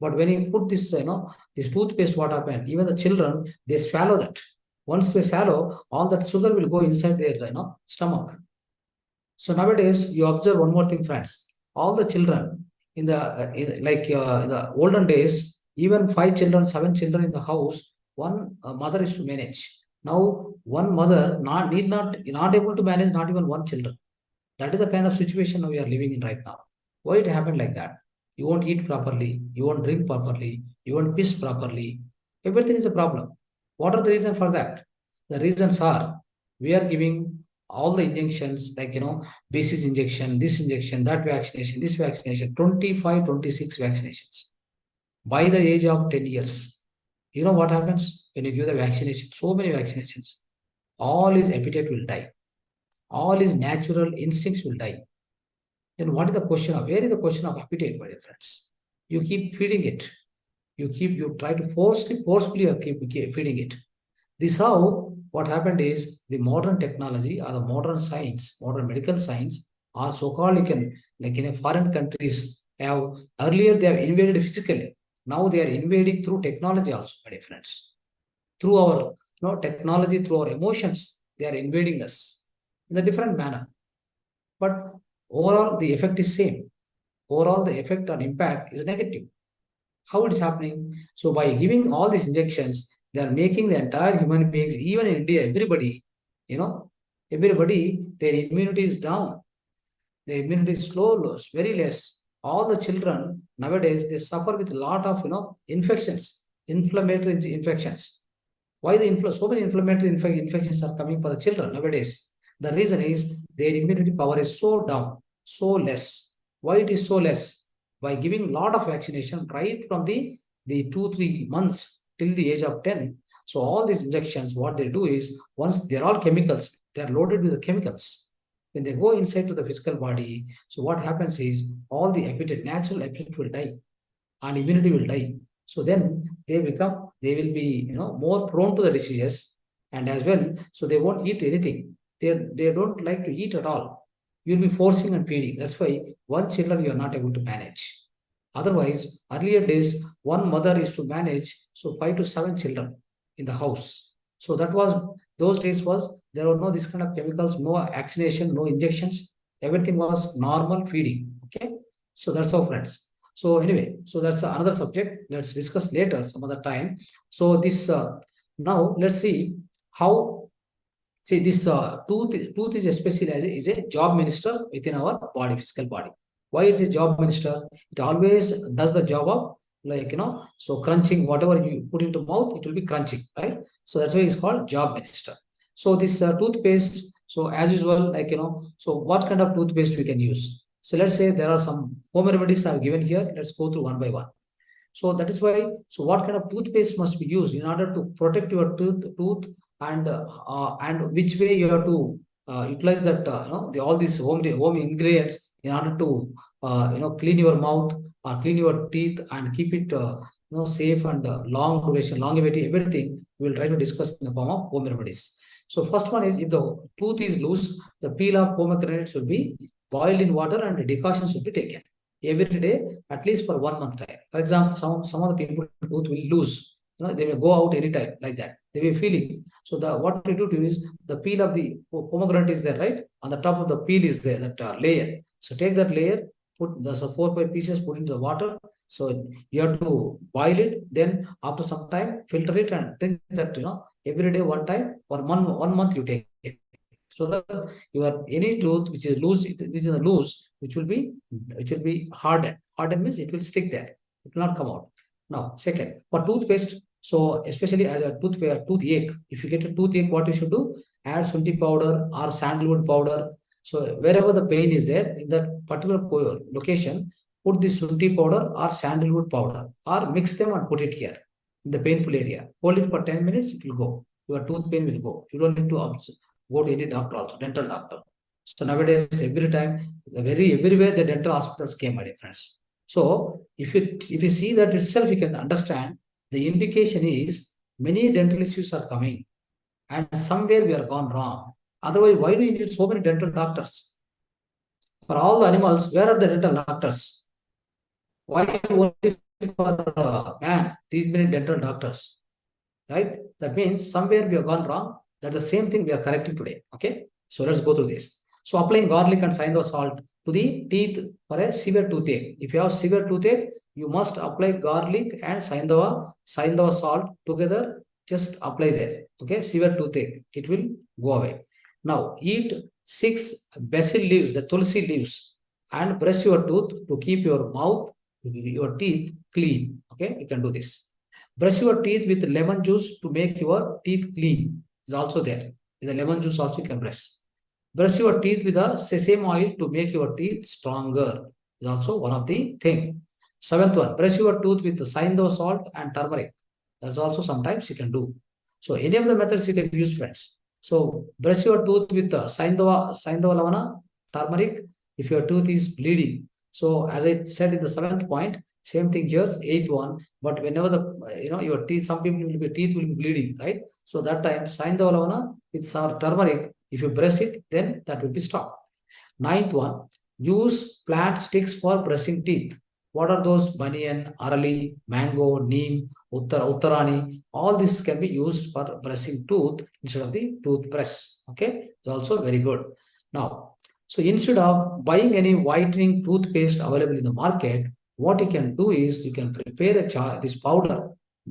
But when you put this, this toothpaste, what happened? Even the children, they swallow that. Once they swallow, all that sugar will go inside their, stomach. So nowadays, you observe one more thing, friends. All the children in the olden days, even 5 children, 7 children in the house, one mother is to manage. Now, one mother not able to manage not even one children. That is the kind of situation we are living in right now. Why it happened like that? You won't eat properly, you won't drink properly, you won't piss properly. Everything is a problem. What are the reasons for that? The reasons are we are giving all the injections like BCG injection, this injection, that vaccination, this vaccination, 25, 26 vaccinations by the age of 10 years. You know what happens when you give the vaccination? So many vaccinations. All his appetite will die. All his natural instincts will die. Then what is the question of where is the question of appetite, my dear friends? You keep feeding it. You try to forcefully keep feeding it. This how what happened is the modern technology or the modern science, modern medical science, or so-called like in a foreign countries have earlier they have invaded physically. Now they are invading through technology also, my dear friends. Through our technology, through our emotions, they are invading us in a different manner. But overall, the effect is same. Overall, the effect or impact is negative. How it is happening? So by giving all these injections, they are making the entire human beings, even in India, everybody, their immunity is down. Their immunity is low, very less. All the children nowadays, they suffer with a lot of, infections, inflammatory infections. Why so many inflammatory infections are coming for the children nowadays? The reason is their immunity power is so down, so less. Why it is so less? By giving a lot of vaccination right from the 2-3 months till the age of 10. So all these injections, what they do is once they're all chemicals, they're loaded with the chemicals. When they go inside to the physical body, so what happens is all the natural appetite will die and immunity will die. So then they will be, more prone to the diseases and as well. So they won't eat anything. They don't like to eat at all. You'll be forcing and feeding. That's why one children you are not able to manage. Otherwise, earlier days, one mother used to manage 5 to 7 children in the house. So that was those days was there were no this kind of chemicals, no vaccination, no injections. Everything was normal feeding. Okay, so that's how, friends. So anyway, so that's another subject. Let's discuss later some other time. So this now let's see how. See, this tooth is especially is a job minister within our body, physical body. Why it's a job minister? It always does the job of, like, so crunching, whatever you put into mouth, it will be crunching, right? So that's why it's called job minister. So this toothpaste, so as usual, like, so what kind of toothpaste we can use? So let's say there are some home remedies I have given here. Let's go through one by one. So that is why, so what kind of toothpaste must be used in order to protect your tooth, and which way you have to utilize that, all these home ingredients in order to clean your mouth or clean your teeth and keep it safe and long duration, longevity, everything we will try to discuss in the form of home remedies. So first one is, if the tooth is loose, the peel of pomegranate should be boiled in water and decoction should be taken every day, at least for 1 month time. For example, some of the people tooth will lose. They may go out anytime like that. They will be feeling. So the what we do is the peel of the pomegranate is there, right? On the top of the peel is there, that layer. So take that layer, put the 4 5 pieces, put into the water. So you have to boil it. Then after some time, filter it and drink that. Every day 1 time for 1 month you take it. So that your any tooth which is loose, which will be hardened. Hardened means it will stick there. It will not come out. Now, second, for toothpaste, so especially as a toothache, if you get a toothache, what you should do? Add shunti powder or sandalwood powder. So wherever the pain is there, in that particular location, put this shunti powder or sandalwood powder, or mix them and put it here in the painful area. Hold it for 10 minutes, it will go. Your tooth pain will go. You don't need to go to any doctor also, dental doctor. So nowadays, every time, everywhere the dental hospitals came, my dear friends. So if you see that itself, you can understand the indication is many dental issues are coming, and somewhere we are gone wrong. Otherwise, why do you need so many dental doctors? For all the animals, where are the dental doctors? Why only for man these many dental doctors? Right? That means somewhere we have gone wrong. That's the same thing we are correcting today. Okay. So let's go through this. So applying garlic and Saindava salt to the teeth for a severe toothache. If you have severe toothache, you must apply garlic and Saindava salt together. Just apply there. Okay. Severe toothache. It will go away. Now eat 6 basil leaves, the tulsi leaves, and brush your tooth to keep your mouth, your teeth clean. Okay. You can do this. Brush your teeth with lemon juice to make your teeth clean. Is also there. With the lemon juice also you can brush. Brush your teeth with a sesame oil to make your teeth stronger. Is also one of the thing. 7th one, brush your tooth with Saindava salt and turmeric. That's also sometimes you can do. So any of the methods you can use, friends. So brush your tooth with Saindava lavana, turmeric, if your tooth is bleeding. So as I said in the 7th point, same thing here, 8th one. But whenever the your teeth, some people teeth will be bleeding, right? So that time, Saindava lavana with turmeric, if you brush it, then that will be stopped. 9th one, use plant sticks for brushing teeth. What are those? Banyan, arali, mango, neem, uttarani. All this can be used for brushing tooth instead of the toothbrush. Okay, it's also very good. Now, so instead of buying any whitening toothpaste available in the market, what you can do is you can prepare this powder.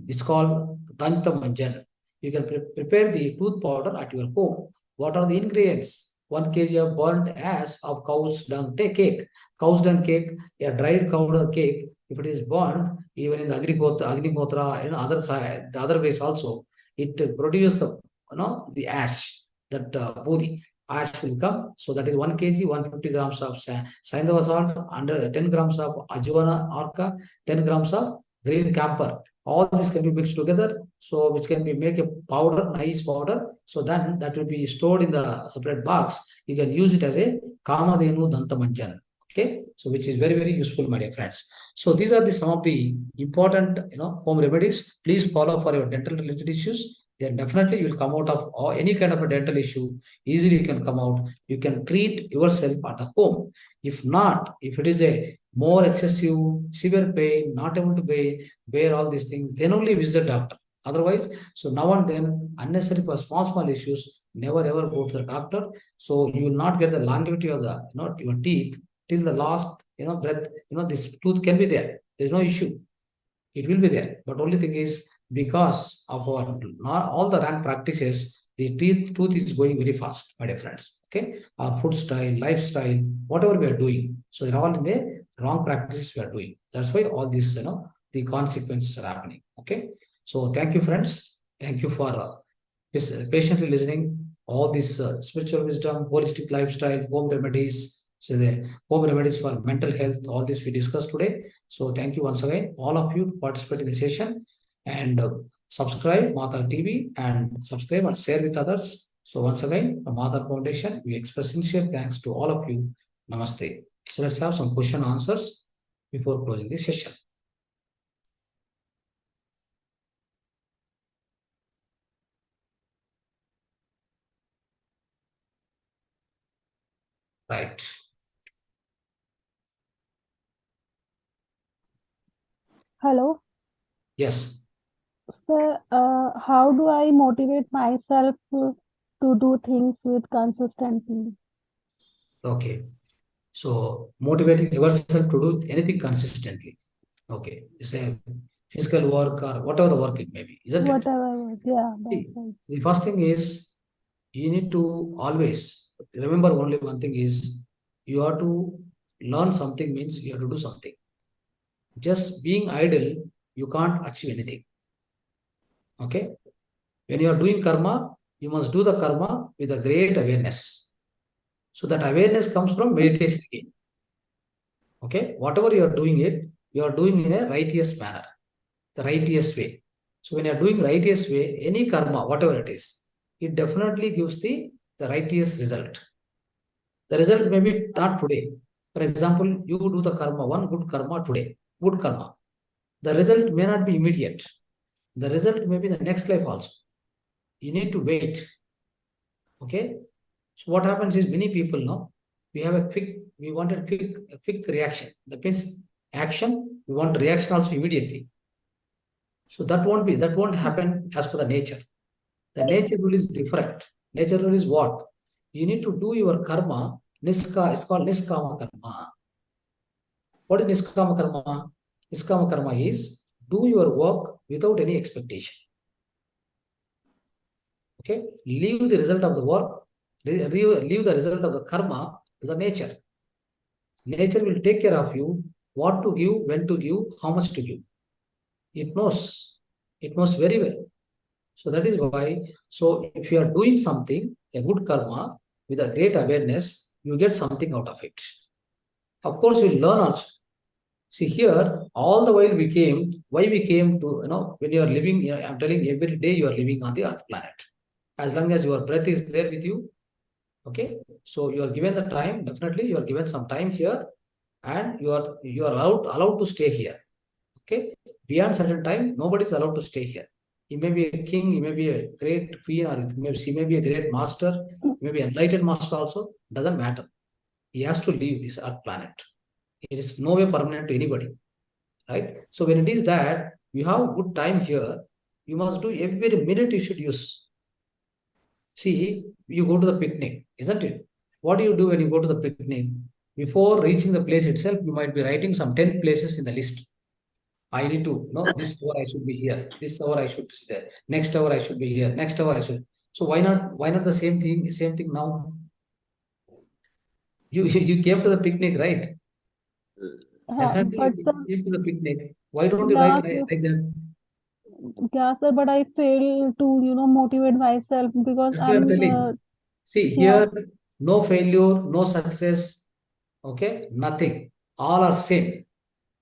It's called Dantamanjan. You can prepare the tooth powder at your home. What are the ingredients? 1 kg of burnt ash of cow's dung cake. Cow's dung cake, a dried cow dung cake, if it is burned, even in the Agnihotra, other side, the other ways also, it produces the ash, that booty. Ash will come. So that is 1 kg, 150 grams of Saindava salt, under 10 grams of Ajwana orca, 10 grams of green camphor. All this can be mixed together, so which can be make a powder, nice powder. So then that will be stored in the separate box. You can use it as a Kamadhenu Dantamanjan. Okay, so which is very, very useful, my dear friends. So these are some of the important home remedies. Please follow for your dental related issues. then definitely you will come out of any kind of a dental issue. Easily you can come out. You can treat yourself at the home. If not, if it is a more excessive, severe pain, not able to bear all these things, then only visit the doctor. Otherwise, so now and then, unnecessary for small issues, never ever go to the doctor. So you will not get the longevity of the your teeth till the last breath. This tooth can be there. There's no issue. It will be there. But only thing is, because of our not all the rank practices, the tooth is going very fast, my dear friends. Okay, our food style, lifestyle, whatever we are doing, so they're all in the wrong practices we are doing. That's why all these the consequences are happening. Okay, so thank you, friends. Thank you for patiently listening. All this spiritual wisdom, holistic lifestyle, home remedies. So the home remedies for mental health, all this we discussed today. So thank you once again, all of you to participate in the session, and subscribe Mahavatar TV and subscribe and share with others. So once again, from Mahavatar Foundation, we express sincere thanks to all of you. Namaste. So let's have some question answers before closing the session. Right. Hello. Yes. Sir, how do I motivate myself to do things with consistently? Okay. So motivating yourself to do anything consistently. Okay. It's a physical work or whatever the work it may be, isn't it? Whatever. Yeah, that's See, right. the first thing is you need to always remember only one thing is you have to learn something means you have to do something. Just being idle, you can't achieve anything. Okay. When you are doing karma, you must do the karma with a great awareness. So that awareness comes from meditation again. Okay. Whatever you are doing it, you are doing in a righteous manner, the righteous way. So when you are doing righteous way, any karma, whatever it is, it definitely gives the righteous result. The result may be not today. For example, you do the karma, one good karma today, good karma. The result may not be immediate. The result may be the next life also. You need to wait. Okay. So what happens is many people know we have we want a quick reaction. That means action, we want reaction also immediately. So that won't happen as per the nature. The nature rule is different. Nature rule is what? You need to do your karma. It's called niskama karma. What is niskama karma? Niskama karma is do your work without any expectation. Okay? Leave the result of the work, leave the result of the karma to the nature. Nature will take care of you, what to give, when to give, how much to give. It knows. It knows very well. So that is why, so if you are doing something, a good karma, with a great awareness, you get something out of it. Of course, you learn also. See here, all the while why we came to, when you are living, I'm telling every day you are living on the earth planet. As long as your breath is there with you, okay? So you are given the time, definitely you are given some time here, and you are allowed to stay here. Okay? Beyond certain time, nobody is allowed to stay here. He may be a king, he may be a great queen, or he may be a great master, he may be enlightened master also, doesn't matter. He has to leave this earth planet. It is no way permanent to anybody, right? So when it is that you have good time here, you must do every minute you should use. See, you go to the picnic, isn't it? What do you do when you go to the picnic? Before reaching the place itself, you might be writing some 10 places in the list. I need to know this hour I should be here. This hour I should be there. Next hour I should be here. Next hour I should. So why not? Why not the same thing? Same thing now. You came to the picnic, right? Definitely But sir, you came to the picnic. Why don't you write yeah, sir, like that? yeah, sir, but I fail to, motivate myself because That's why I'm I'm, telling. See yeah, here, no failure, no success. Okay, nothing. All are same.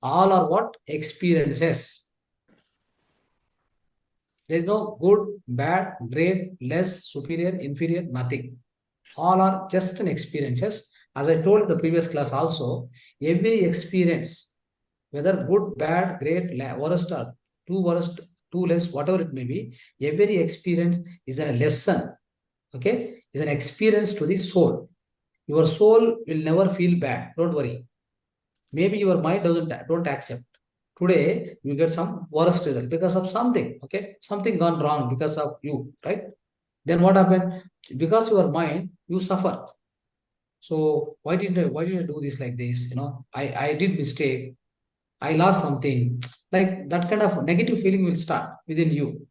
All are what? Experiences. There is no good, bad, great, less, superior, inferior, nothing. All are just an experiences. As I told the previous class also, every experience, whether good, bad, great, worst or too worst, 2 legs, whatever it may be, every experience is a lesson, okay? Is an experience to the soul. Your soul will never feel bad, don't worry. Maybe your mind don't accept. Today, you get some worst result because of something, okay? Something gone wrong because of you, right? Then what happened? Because your mind, you suffer. So why did I do this like this? I did mistake. I lost something. Like that kind of negative feeling will start within you.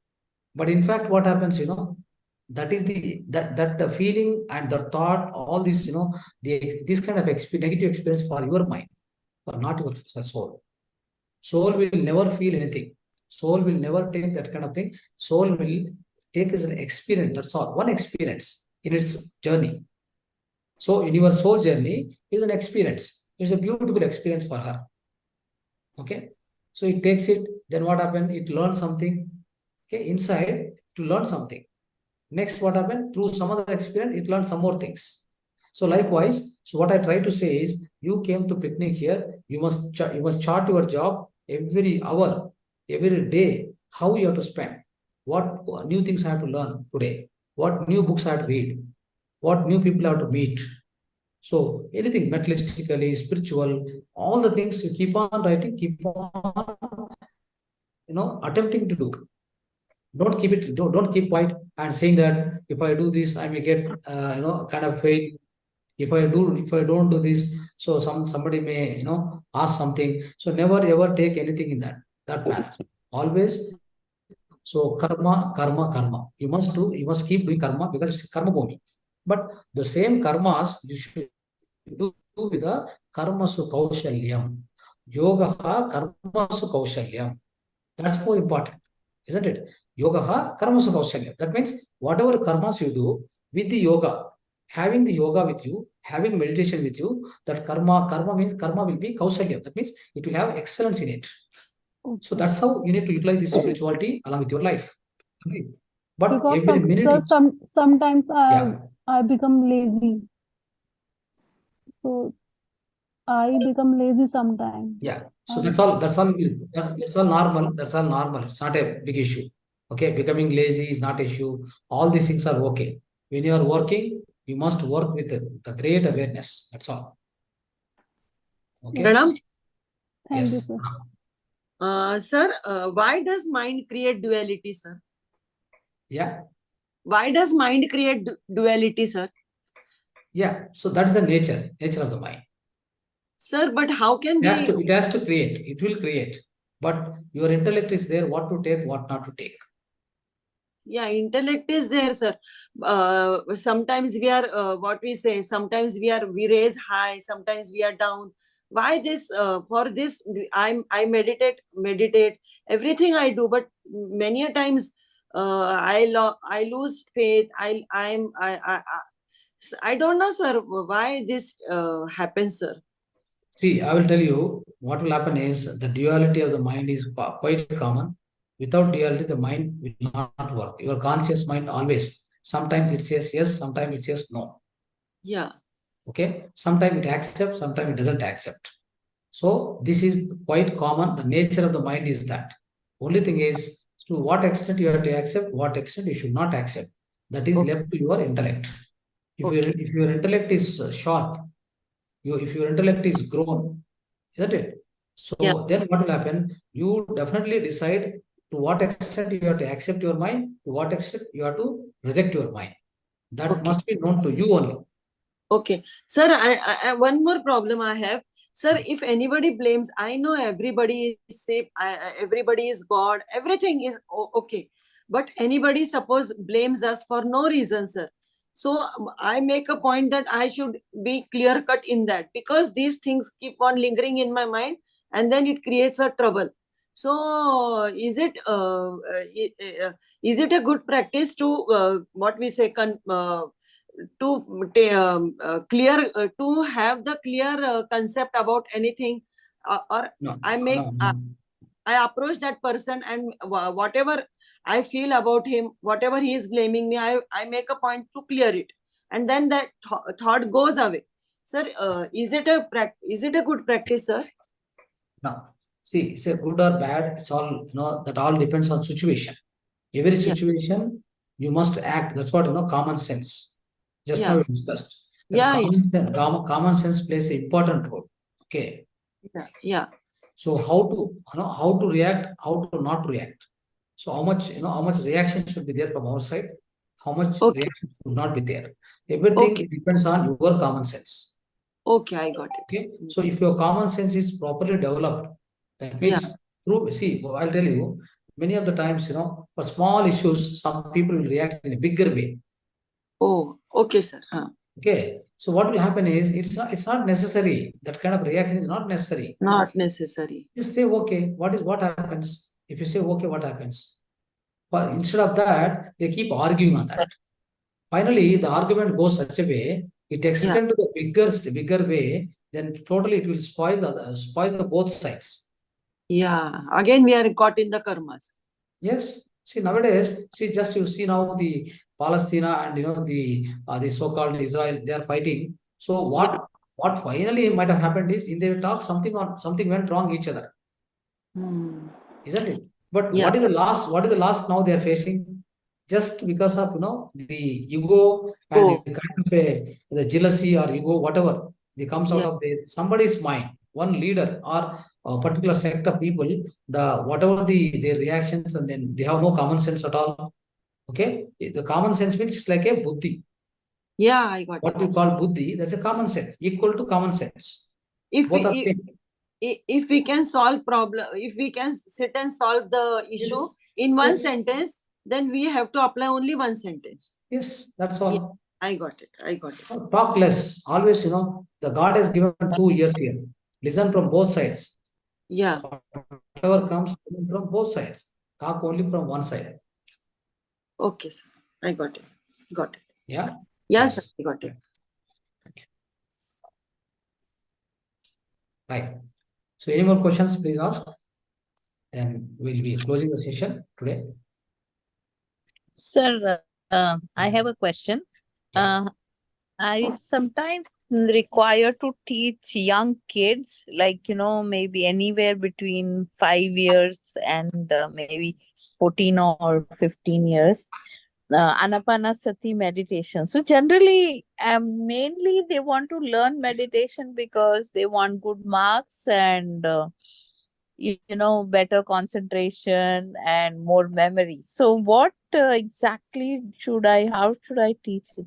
But in fact, what happens, that is that the feeling and the thought, all this, this kind of negative experience for your mind, or not your soul. Soul will never feel anything. Soul will never take that kind of thing. Soul will take as an experience. That's all. One experience in its journey. So in your soul journey is an experience. It's a beautiful experience for her. Okay. So it takes it. Then what happened? It learns something. Okay. Inside to learn something. Next, what happened? Through some other experience, it learned some more things. So likewise, so what I try to say is, you came to picnic here. You must chart your job every hour, every day. How you have to spend. What new things I have to learn today. What new books I have to read. What new people I have to meet. So anything materialistically, spiritual, all the things you keep on writing, keep on, attempting to do. Don't keep quiet and saying that if I do this, I may get, kind of fail. If I don't do this, so somebody may, ask something. So never ever take anything in that manner. Always. So karma. You must keep doing karma because it's karma bhumi. But the same karmas you should do with the karmasu kaushalyam. Yoga karmasu kaushalyam. That's more important, isn't it? Yoga karmasu kaushalyam. That means whatever karmas you do with the yoga, having the yoga with you, having meditation with you, that karma means karma will be kaushalyam. That means it will have excellence in it. So that's how you need to utilize this spirituality along with your life. Okay. But Because every minute, sometimes yeah. I become lazy. So I become lazy sometimes. Yeah. So that's all. That's all. That's all normal. That's all normal. It's not a big issue. Okay. Becoming lazy is not an issue. All these things are okay. When you are working, you must work with the great awareness. That's all. Okay. Pranam. Thank you, Yes. sir. Sir, why does mind create duality, sir? Yeah. Why does mind create duality, sir? Yeah. So that is the nature of the mind. Sir, but how can It has to create. It will create. But your intellect is there, what to take, what not to take. Yeah, intellect is there, sir. Sometimes we are, what we say, sometimes we raise high, sometimes we are down. Why this? For this, I meditate, everything I do, but many a times I lose faith. I don't know, sir, why this happens, sir. See, I will tell you what will happen is the duality of the mind is quite common. Without duality, the mind will not work. Your conscious mind always, sometimes it says yes, sometimes it says no. Yeah. Okay. Sometimes it accepts, sometimes it doesn't accept. So this is quite common. The nature of the mind is that. Only thing is to what extent you have to accept, what extent you should not accept. That is left to your intellect. If your intellect is sharp, if your intellect is grown, isn't it? So then what will happen? You definitely decide to what extent you have to accept your mind, to what extent you have to reject your mind. That must be known to you only. Okay. Sir, one more problem I have. Sir, if anybody blames, I know everybody is safe, everybody is God, everything is okay. But anybody suppose blames us for no reason, sir. So I make a point that I should be clear cut in that, because these things keep on lingering in my mind and then it creates a trouble. So is it a good practice to what we say to have the clear concept about anything, or No, I approach that person and whatever I feel about him, whatever he is blaming me, I make a point to clear it, and then that thought goes away. Sir, is it a good practice, sir? no. See, it's a good or bad, it's all, that all depends on situation. Every Yeah. situation, you must act. That's what, common sense. Just now Yeah. we discussed. That Yeah. common sense plays an important role. Okay. Yeah. Yeah. So how to react, how to not react. So how much reaction should be there from our side, how much Okay. reaction should not be there. Everything Okay. it depends on your common sense. Okay, I got it. Okay. So if your common sense is properly developed, that Yeah. means see, I'll tell you, many of the times, for small issues, some people will react in a bigger way. Oh, okay, sir. Okay. So what will happen is it's not necessary. That kind of reaction is not necessary. Not necessary. Just say, okay, what happens? If you say, okay, what happens? But instead of that, they keep arguing on that. Finally, the argument goes such a way, it extends to the bigger way, then totally it will spoil the both sides. Yeah. Again, we are caught in the karmas. Yes. See, nowadays, you see now the Palestine and the so-called Israel, they are fighting. So what finally might have happened is in their talk something went wrong each other. Isn't it? But Yeah. what is the last now they are facing? Just because of the ego and Oh. the kind of the jealousy or ego, whatever they comes out of somebody's mind, one leader or a particular sect of people, whatever their reactions, and then they have no common sense at all. Okay, the common sense means it's like a buddhi. Yeah, I got What it. we call buddhi, that's a common sense, equal to common sense. Both are same. If we can solve problem, if we can sit and solve the issue in one sentence, then we have to apply only one sentence. Yes, that's all. Yeah, I got it. Talk less. Always, the God has given 2 years here. Listen from both sides. Yeah. Whatever comes from both sides. Talk only from one side. Okay, sir. I got it. Yeah? Yes, sir. I got it. Thank you. Right. So any more questions, please ask. Then we'll be closing the session today. Sir, I have a question. I sometimes require to teach young kids, like, maybe anywhere between 5 years and maybe 14 or 15 years, Anapanasati meditation. So generally, mainly they want to learn meditation because they want good marks and better concentration and more memory. So what exactly how should I teach it?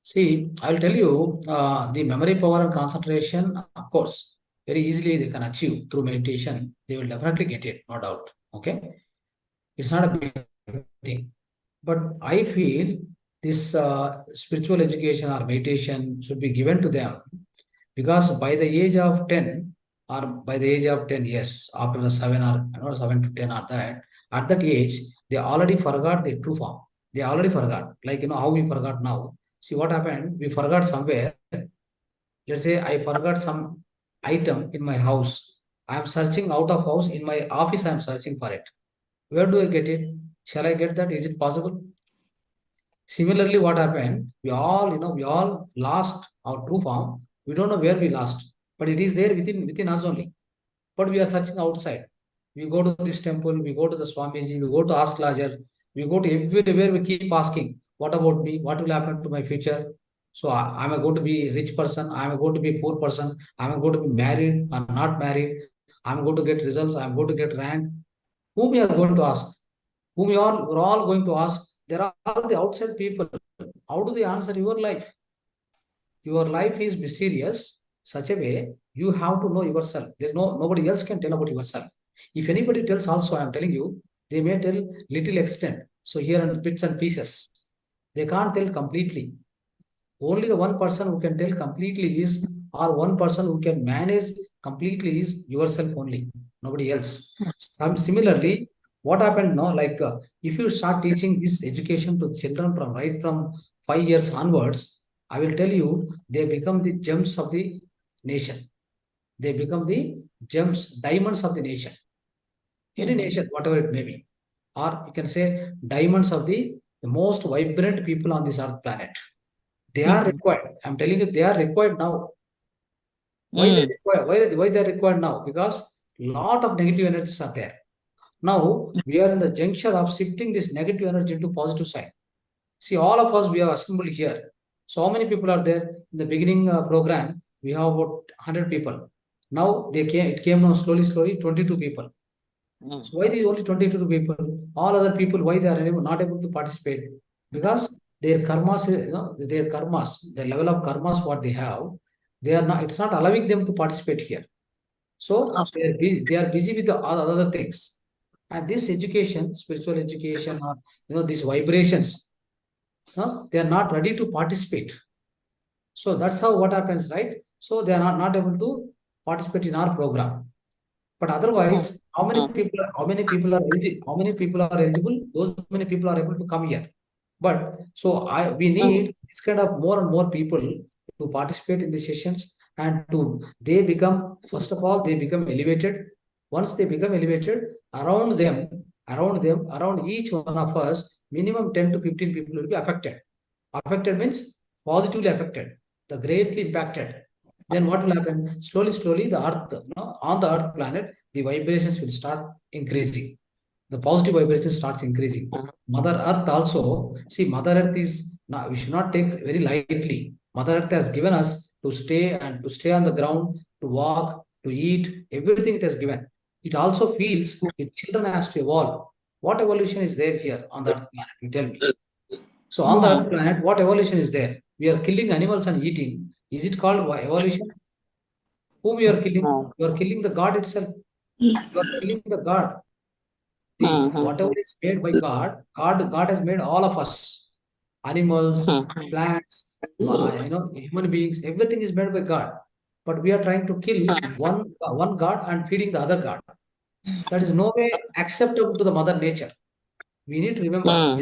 See, I'll tell you, the memory power and concentration, of course, very easily they can achieve through meditation. They will definitely get it, no doubt. Okay. It's not a big thing. But I feel this spiritual education or meditation should be given to them, because by the age of 10 or by the age of 10 years, after the 7 to 10 or that, at that age, they already forgot the true form. They already forgot, like, how we forgot now. See what happened, we forgot somewhere. Let's say I forgot some item in my house. I am searching out of house, in my office I am searching for it. Where do I get it? Shall I get that? Is it possible? Similarly, what happened? We all lost our true form. We don't know where we lost, but it is there within us only. But we are searching outside. We go to this temple, we go to the Swamiji, we go to astrologer, we go to everywhere. We keep asking, "What about me? What will happen to my future?" So, am I going to be a rich person? Am I going to be a poor person? Am I going to be married or not married? I'm going to get results. I'm going to get rank. Whom we are going to ask? We're all going to ask. There are all the outside people. How do they answer your life? Your life is mysterious, such a way you have to know yourself. There's nobody else can tell about yourself. If anybody tells also, I'm telling you, they may tell little extent. So here and bits and pieces. They can't tell completely. Only the one person who can tell completely is, or one person who can manage completely is yourself only, nobody else. Similarly, what happened now, like if you start teaching this education to children from 5 years onwards, I will tell you, they become the gems of the nation. They become the gems, diamonds of the nation. Any nation, whatever it may be. Or you can say diamonds of the most vibrant people on this earth planet. They are required. I'm telling you, they are required now. Why they Mm. require? Why they are required now? Because lot of negative energies are there. Now we are in the juncture of shifting this negative energy into positive side. See, all of us, we are assembled here. So how many people are there? In the beginning program, we have about 100 people. Now it came down slowly, 22 people. Mm. So why these only 22 people? All other people, why they are not able to participate? Because their karmas, the level of karmas what they have, they are not. It's not allowing them to participate here. So Okay. they are busy with the other things. And this education, spiritual education, or these vibrations, they are not ready to participate. So that's how what happens, right? So they are not able to participate in our program. But otherwise, how many people are eligible? Those many people are able to come here. But so we need this kind of more and more people to participate in the sessions, and they become, first of all, they become elevated. Once they become elevated, around each one of us, minimum 10 to 15 people will be affected. Affected means positively affected, the greatly impacted. Then what will happen? Slowly, the earth, on the earth planet, the vibrations will start increasing. The positive vibration starts increasing. Mother Earth also, see, Mother Earth is, we should not take very lightly. Mother Earth has given us to stay on the ground, to walk, to eat, everything it has given. It also feels its children has to evolve. What evolution is there here on the Earth planet? You tell me. So on the Earth planet, what evolution is there? We are killing animals and eating. Is it called evolution? Whom you are killing? You are killing the God itself. You are killing the God. See, whatever is made by God has made all of us. Animals, plants, human beings, everything is made by God. But we are trying to kill one God and feeding the other God. That is no way acceptable to the mother nature. We need to remember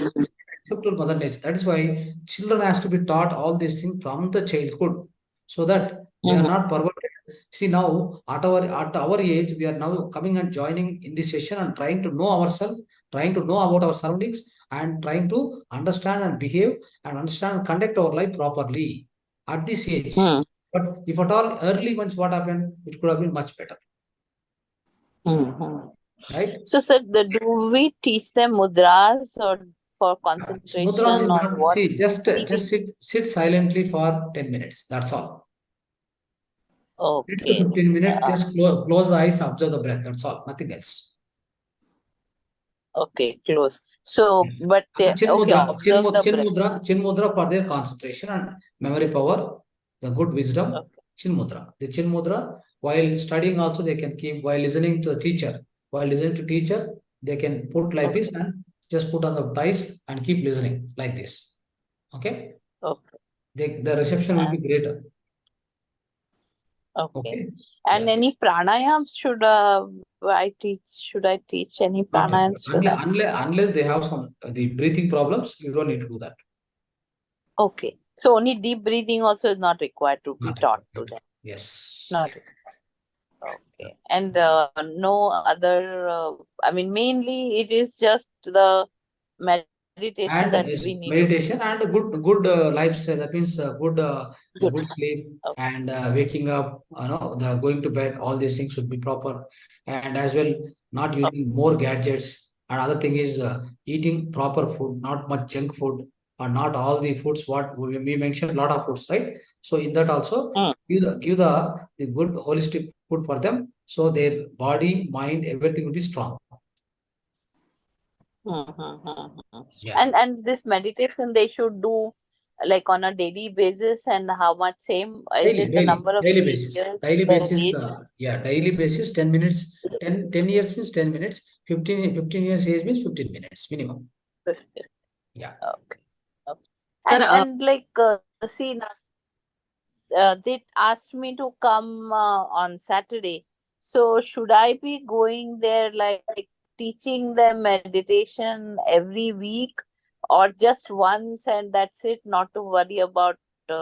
acceptable mother nature. That is why children has to be taught all these things from the childhood, so that they are not perverted. See, now at our age, we are now coming and joining in this session and trying to know ourselves, trying to know about our surroundings, and trying to understand and behave and understand and conduct our life properly at this age. But if at all early months, what happened? It could have been much better, right? So, sir, do we teach them mudras or for Mudras concentration is or not, what? see, just sit silently for 10 minutes. That's all. 10 to Okay. 15 minutes, just close the eyes, observe the breath. That's all, nothing else. Okay, close. So, Yes. but they, Chin okay, mudra, observe the breath. chin mudra for their concentration and memory power, the good wisdom. Okay. Chin mudra. The chin mudra, while studying also they can keep, while listening to the teacher. While listening to teacher, they can put like this and just put on the thighs and keep listening like this. Okay? Okay. The reception will be greater. Okay. Okay? And Yes. any pranayam should I teach? Should I teach any Not pranayams to them? unless they have some the breathing problems, you don't need to do that. Okay. So only deep breathing also is not required to be Not taught required. to them. Yes. Not required. Okay. And no other, I mean, mainly it is just the meditation And that we need to meditation and a good lifestyle. That means the good. good sleep Okay. and waking up, the going to bed. All these things should be proper, and as well not using more gadgets. And other thing is eating proper food, not much junk food, or not all the foods. What we mentioned a lot of foods, right? So in that also give the good holistic food for them, so their body, mind, everything will be strong. Yeah. And this meditation they should do like on a daily basis, and how much same is it the number of Daily years basis. Daily per basis, age? daily basis, 10 minutes, 10 years means 10 minutes, 15 years age means 15 minutes minimum. Yeah. Okay. Sir, And like, see, they asked me to come on Saturday. So should I be going there like teaching them meditation every week, or just once and that's it, not to worry about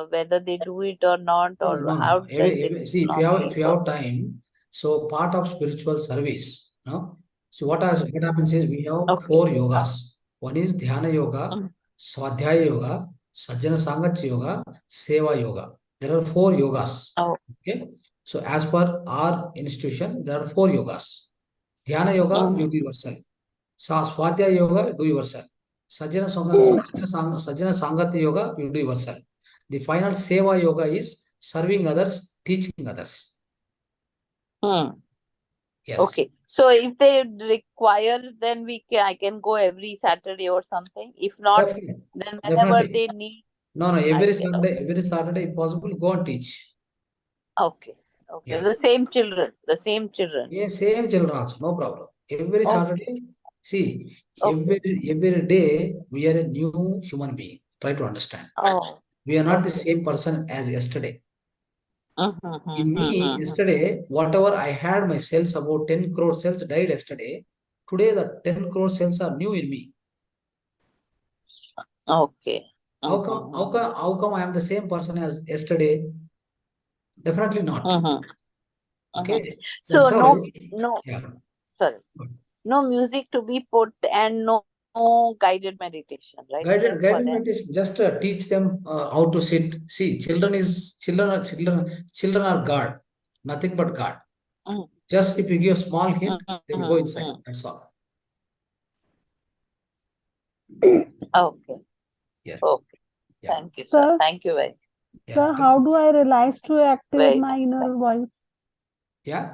whether they do it or not, No, or no, no. how does it See, if normally you work? have time, so part of spiritual service, no? So what happens is we have Okay. 4 yogas. One is Dhyana yoga, Mm. Swadhyaya yoga, Sajjana Sangatya yoga, Seva yoga. There are 4 yogas. Oh. Okay. So as per our institution, there are 4 yogas. Dhyana yoga, you do yourself. Swadhyaya yoga, do yourself. Sajjana Sangati yoga, you do yourself. The final Seva yoga is serving others, teaching others. Yes. Okay. So if they require, then I can go every Saturday or something. If not, Definitely. then whenever Definitely. they need. No, every Saturday, if possible, go and teach. Okay. Okay. Yeah. The same children. Yeah, same children also, no problem. Every Okay. Saturday, see, Okay. every day we are a new human being. Try to understand. Oh. We are not the Okay. same person as yesterday. In me, yesterday, whatever I had my cells, about 10 crore cells died yesterday. Today, the 10 crore cells are new in me. Okay. How come I am the same person as yesterday? Definitely not. Okay. So That's how. no, sorry, no music to be put and no guided meditation, right? Guided sir, for them? meditation. Just teach them how to sit. See, children are God. Nothing but God. Just if you give a small hint, they will go inside. That's all. Okay. Yes. Okay. Yeah. Thank you, sir. Thank you very much. Yeah. Sir, how do I realize to activate Very my nice. inner voice? Yeah.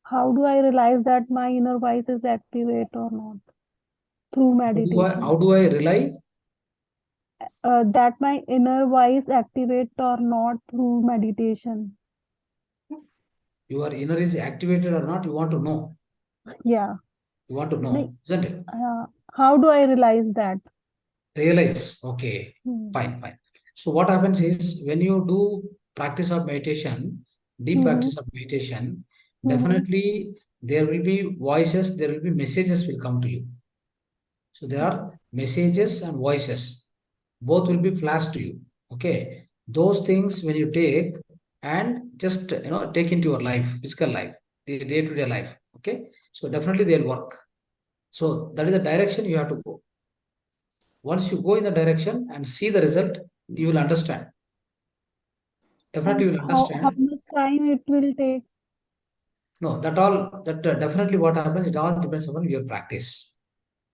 How do I realize that my inner voice is activate or not? Through meditation. How do I rely? That my inner voice activate or not through meditation. Your inner is activated or not, you want to know. Yeah. You want to know, isn't it? How do I realize that? Realize. Okay. Fine. So what happens is when you do practice of meditation, deep practice of meditation, definitely there will be voices, there will be messages will come to you. So there are messages and voices. Both will be flashed to you. Okay. Those things when you take and just take into your life, physical life, the day-to-day life. Okay. So definitely they'll work. So that is the direction you have to go. Once you go in the direction and see the result, you will understand. Definitely you will understand. How much time it will take? No, definitely what happens, it all depends upon your practice.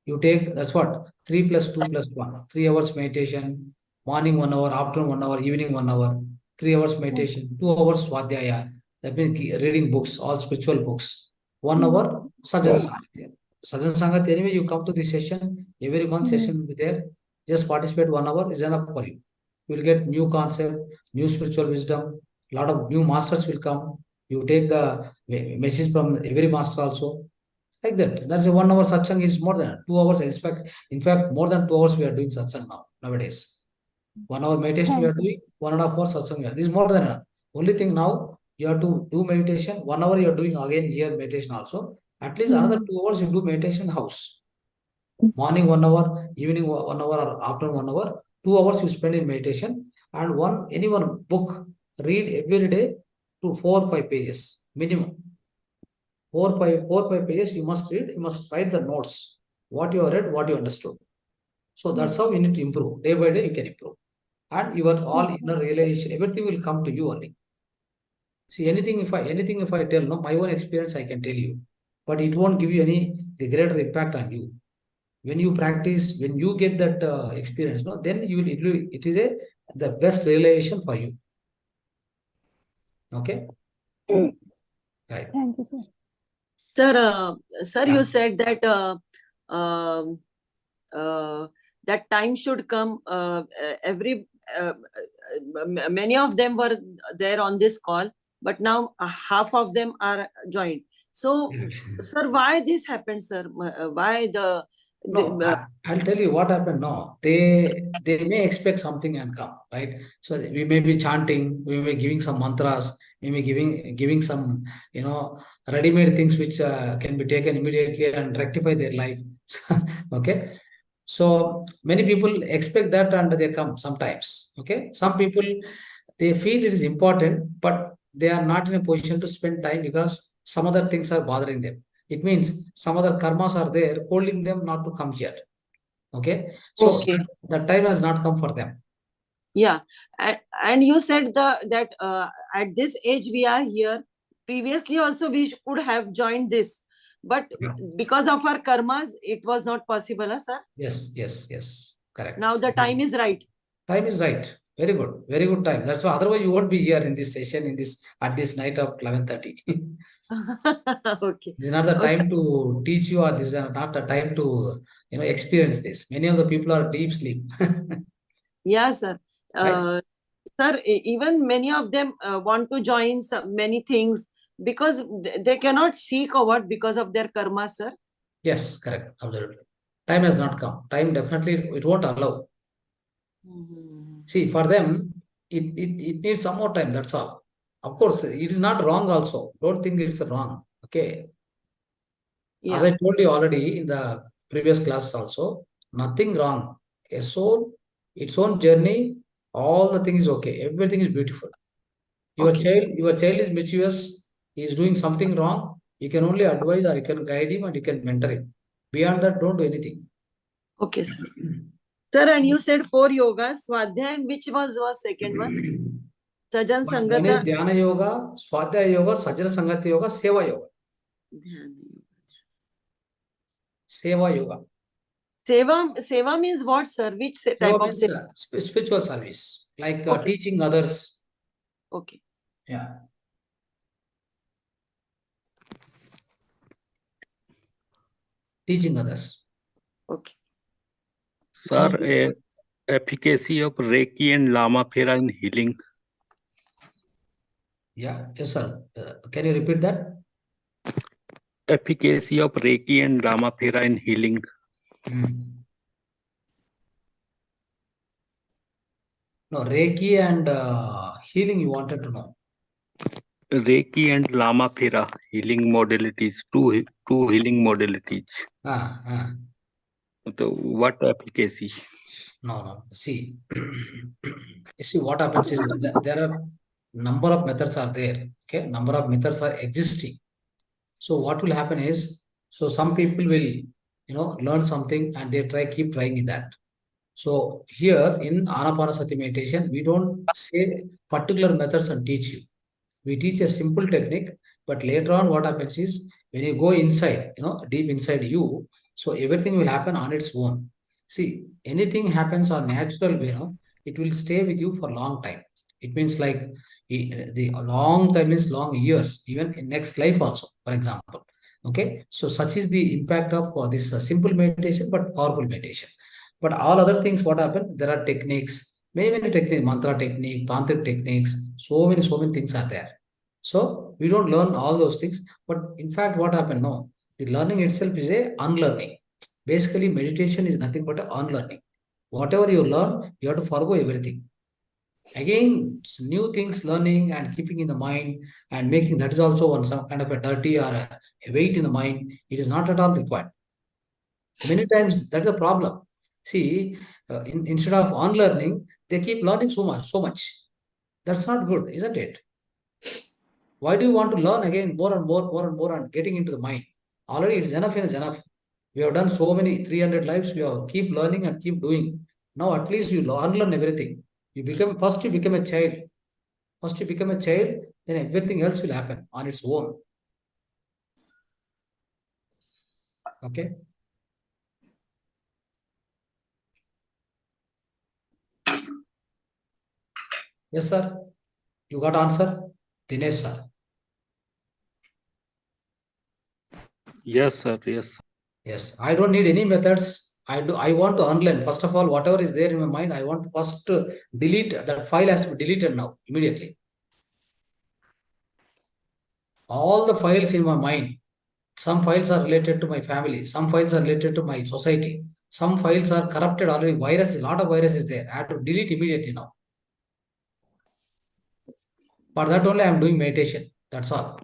You take, that's what, 3 + 2 + 1. 3 hours meditation, morning 1 hour, afternoon 1 hour, evening 1 hour, 3 hours meditation, 2 hours swadhyaya, that means reading books, all spiritual books. 1 hour Sajjana Sangati. Sajjana Sangati, anyway, you come to this session, every month session will be there. Just participate 1 hour is enough for you. You will get new concept, new spiritual wisdom, a lot of new masters will come. You take the message from every master also. Like that. That's a 1 hour satsang is more than 2 hours. In fact, more than 2 hours we are doing satsang nowadays. 1 hour meditation we are doing, 1.5 hours satsang. This is more than enough. Only thing now you have to do meditation. 1 hour you are doing again here meditation also. At least another 2 hours you do meditation house. Morning 1 hour, evening 1 hour, or afternoon 1 hour. 2 hours you spend in meditation, and any one book read every day to 4 or 5 pages minimum. 4 or 5 pages you must read. You must write the notes, what you have read, what you understood. So that's how you need to improve. Day by day you can improve, and your all inner realization, everything will come to you only. See, anything if I tell, no, my own experience I can tell you, but it won't give you the greater impact on you. When you practice, when you get that experience, no, then it is the best realization for you. Okay. Right. Thank you, sir. Sir, you said that that time should come. Many of them were there on this call, but now half of them are joined. So, sir, why this happened, sir? Why the? No, I'll tell you what happened. No, they may expect something and come, right? So we may be chanting, we may be giving some mantras, we may be giving some, ready-made things which can be taken immediately and rectify their life. Okay. So many people expect that and they come sometimes. Okay. Some people, they feel it is important, but they are not in a position to spend time because some other things are bothering them. It means some other karmas are there holding them not to come here. Okay. So Okay. the time has not come for them. Yeah, and you said that at this age we are here. Previously also we could have joined this, but Yeah. because of our karmas, it was not possible, huh, sir. Yes. Correct. Now the time is right. Time is right. Very good. Very good time. That's why otherwise you won't be here in this session at this night of 11:30. Okay. This is not the Oh, time to teach you, or this is not the time to experience this. Many of the people are deep sleep. yeah, sir. Right? Sir, even many of them want to join many things because they cannot seek a what because of their karma, sir. Yes, correct. Absolutely. Time has not come. Time definitely it won't allow. See, for them, it needs some more time. That's all. Of course, it is not wrong also. Don't think it's wrong. Okay. As Yeah. I told you already in the previous class also, nothing wrong. A soul, its own journey, all the things is okay. Everything is beautiful. Okay, sir. Your child is mischievous, he is doing something wrong. You can only advise or you can guide him and you can mentor him. Beyond that, don't do anything. Okay, sir. Sir, and you said 4 yogas, Swadhyaya, and which was second one? Sajan One is Sangata. Dhyana Yoga, Swadhyaya Yoga, Sajjana Sangati Yoga, Seva Yoga. Seva Yoga. Seva means what, sir? Which type Seva of means seva? spiritual service, like Okay. teaching others. Okay. Yeah. Teaching others. Okay. Sir, efficacy of Reiki and Lama Phera in healing. Yeah, yes, sir. Can you repeat that? Efficacy of Reiki and Lama Phera in healing. No, Reiki and healing you wanted to know. Reiki and Lama Phera healing modalities, two healing modalities. So what efficacy? No. See, you see what happens is there are number of methods are there. Okay, number of methods are existing. So what will happen is, so some people will learn something and they keep trying in that. So here in Anapanasati meditation, we don't say particular methods and teach you. We teach a simple technique, but later on what happens is when you go inside, deep inside you, so everything will happen on its own. See, anything happens on natural way, it will stay with you for a long time. It means like the long time means long years, even in next life also, for example. Okay, so such is the impact of this simple meditation, but powerful meditation. But all other things, what happen? There are techniques, many techniques, mantra technique, tantric techniques, so many things are there. So we don't learn all those things, but in fact, what happened? No, the learning itself is a unlearning. Basically, meditation is nothing but a unlearning. Whatever you learn, you have to forgo everything. Again, new things learning and keeping in the mind and making that is also one some kind of a dirty or a weight in the mind. It is not at all required. Many times that's the problem. See, instead of unlearning, they keep learning so much. That's not good, isn't it? Why do you want to learn again more and more and getting into the mind? Already it's enough and it's enough. We have done so many 300 lives. We have keep learning and keep doing. Now at least you unlearn everything. You become a child. First you become a child, then everything else will happen on its own. Okay. Yes, sir. You got answer? Dinesh, sir. Yes, sir. Yes. Yes. I don't need any methods. I want to unlearn. First of all, whatever is there in my mind, I want to first delete. That file has to be deleted now, immediately. All the files in my mind, some files are related to my family, some files are related to my society, some files are corrupted already. A lot of virus is there. I have to delete immediately now. For that only I am doing meditation. That's all.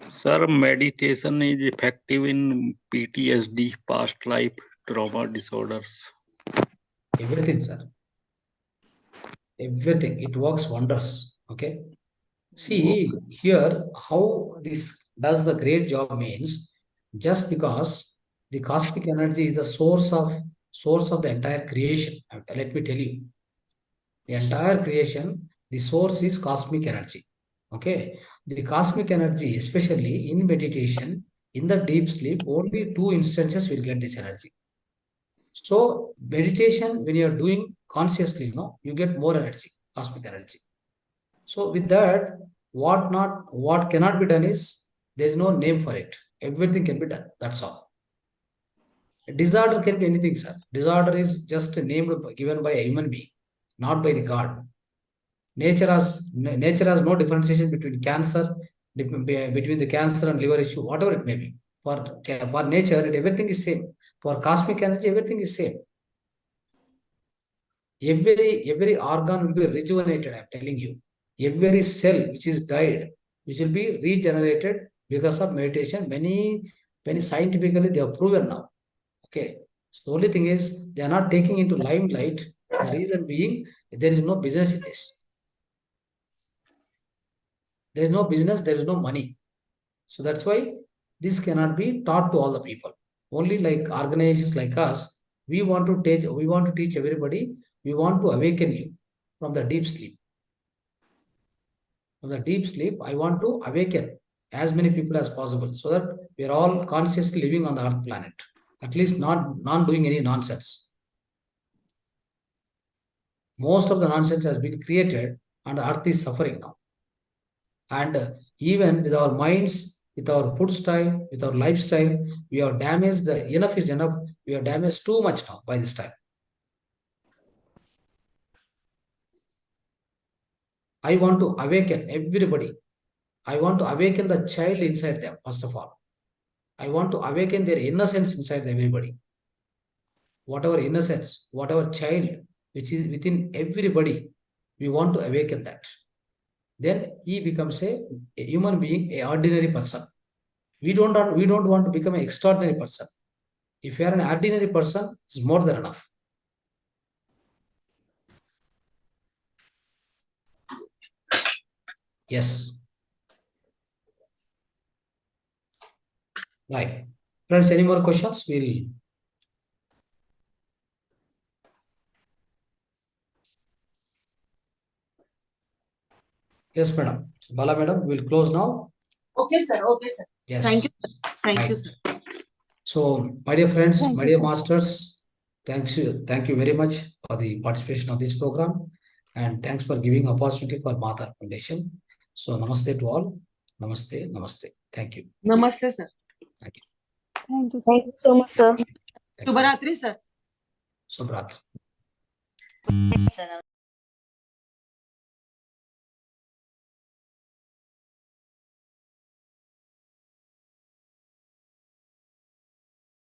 Sir, meditation is effective in PTSD, past life trauma disorders. Everything, sir. Everything. It works wonders. Okay. See here how this does the great job means just because the cosmic energy is the source of the entire creation. Let me tell you. The entire creation, the source is cosmic energy. Okay. The cosmic energy, especially in meditation, in the deep sleep, only 2 instances will get this energy. So meditation, when you are doing consciously, you get more energy, cosmic energy. So with that, what cannot be done is, there is no name for it. Everything can be done. That's all. Disorder can be anything, sir. Disorder is just a name given by a human being, not by the God. Nature has no differentiation between cancer, between the cancer and liver issue, whatever it may be. For nature, everything is same. For cosmic energy, everything is same. Every organ will be rejuvenated, I'm telling you. Every cell which is died, which will be regenerated because of meditation. Many scientifically they have proven now. Okay. So the only thing is, they are not taking into limelight. The reason being, there is no business in this. There is no business, there is no money. So that's why this cannot be taught to all the people. Only like organizations like us, we want to teach everybody. We want to awaken you from the deep sleep. From the deep sleep, I want to awaken as many people as possible, so that we are all consciously living on the earth planet. At least not doing any nonsense. Most of the nonsense has been created and the earth is suffering now. And even with our minds, with our food style, with our lifestyle, we have damaged enough is enough. We have damaged too much now by this time. I want to awaken everybody. I want to awaken the child inside them, first of all. I want to awaken their innocence inside everybody. Whatever innocence, whatever child which is within everybody, we want to awaken that. Then he becomes a human being, an ordinary person. We don't want to become an extraordinary person. If you are an ordinary person, it's more than enough. Yes. Right. Friends, any more questions? Yes, madam. Bala, madam, we'll close now. Okay, sir. Okay, sir. Yes. Thank you. Thank you, Right. sir. So, my dear friends, Thank my you, dear sir. masters, thank you very much for the participation of this program, and thanks for giving opportunity for Mahavatar Foundation. So, namaste to all. Namaste, namaste. Thank you. Namaste, sir. Thank you. Thank you, sir. Thank you so much, sir. Thank you. Shubharatri, sir. Subhratri.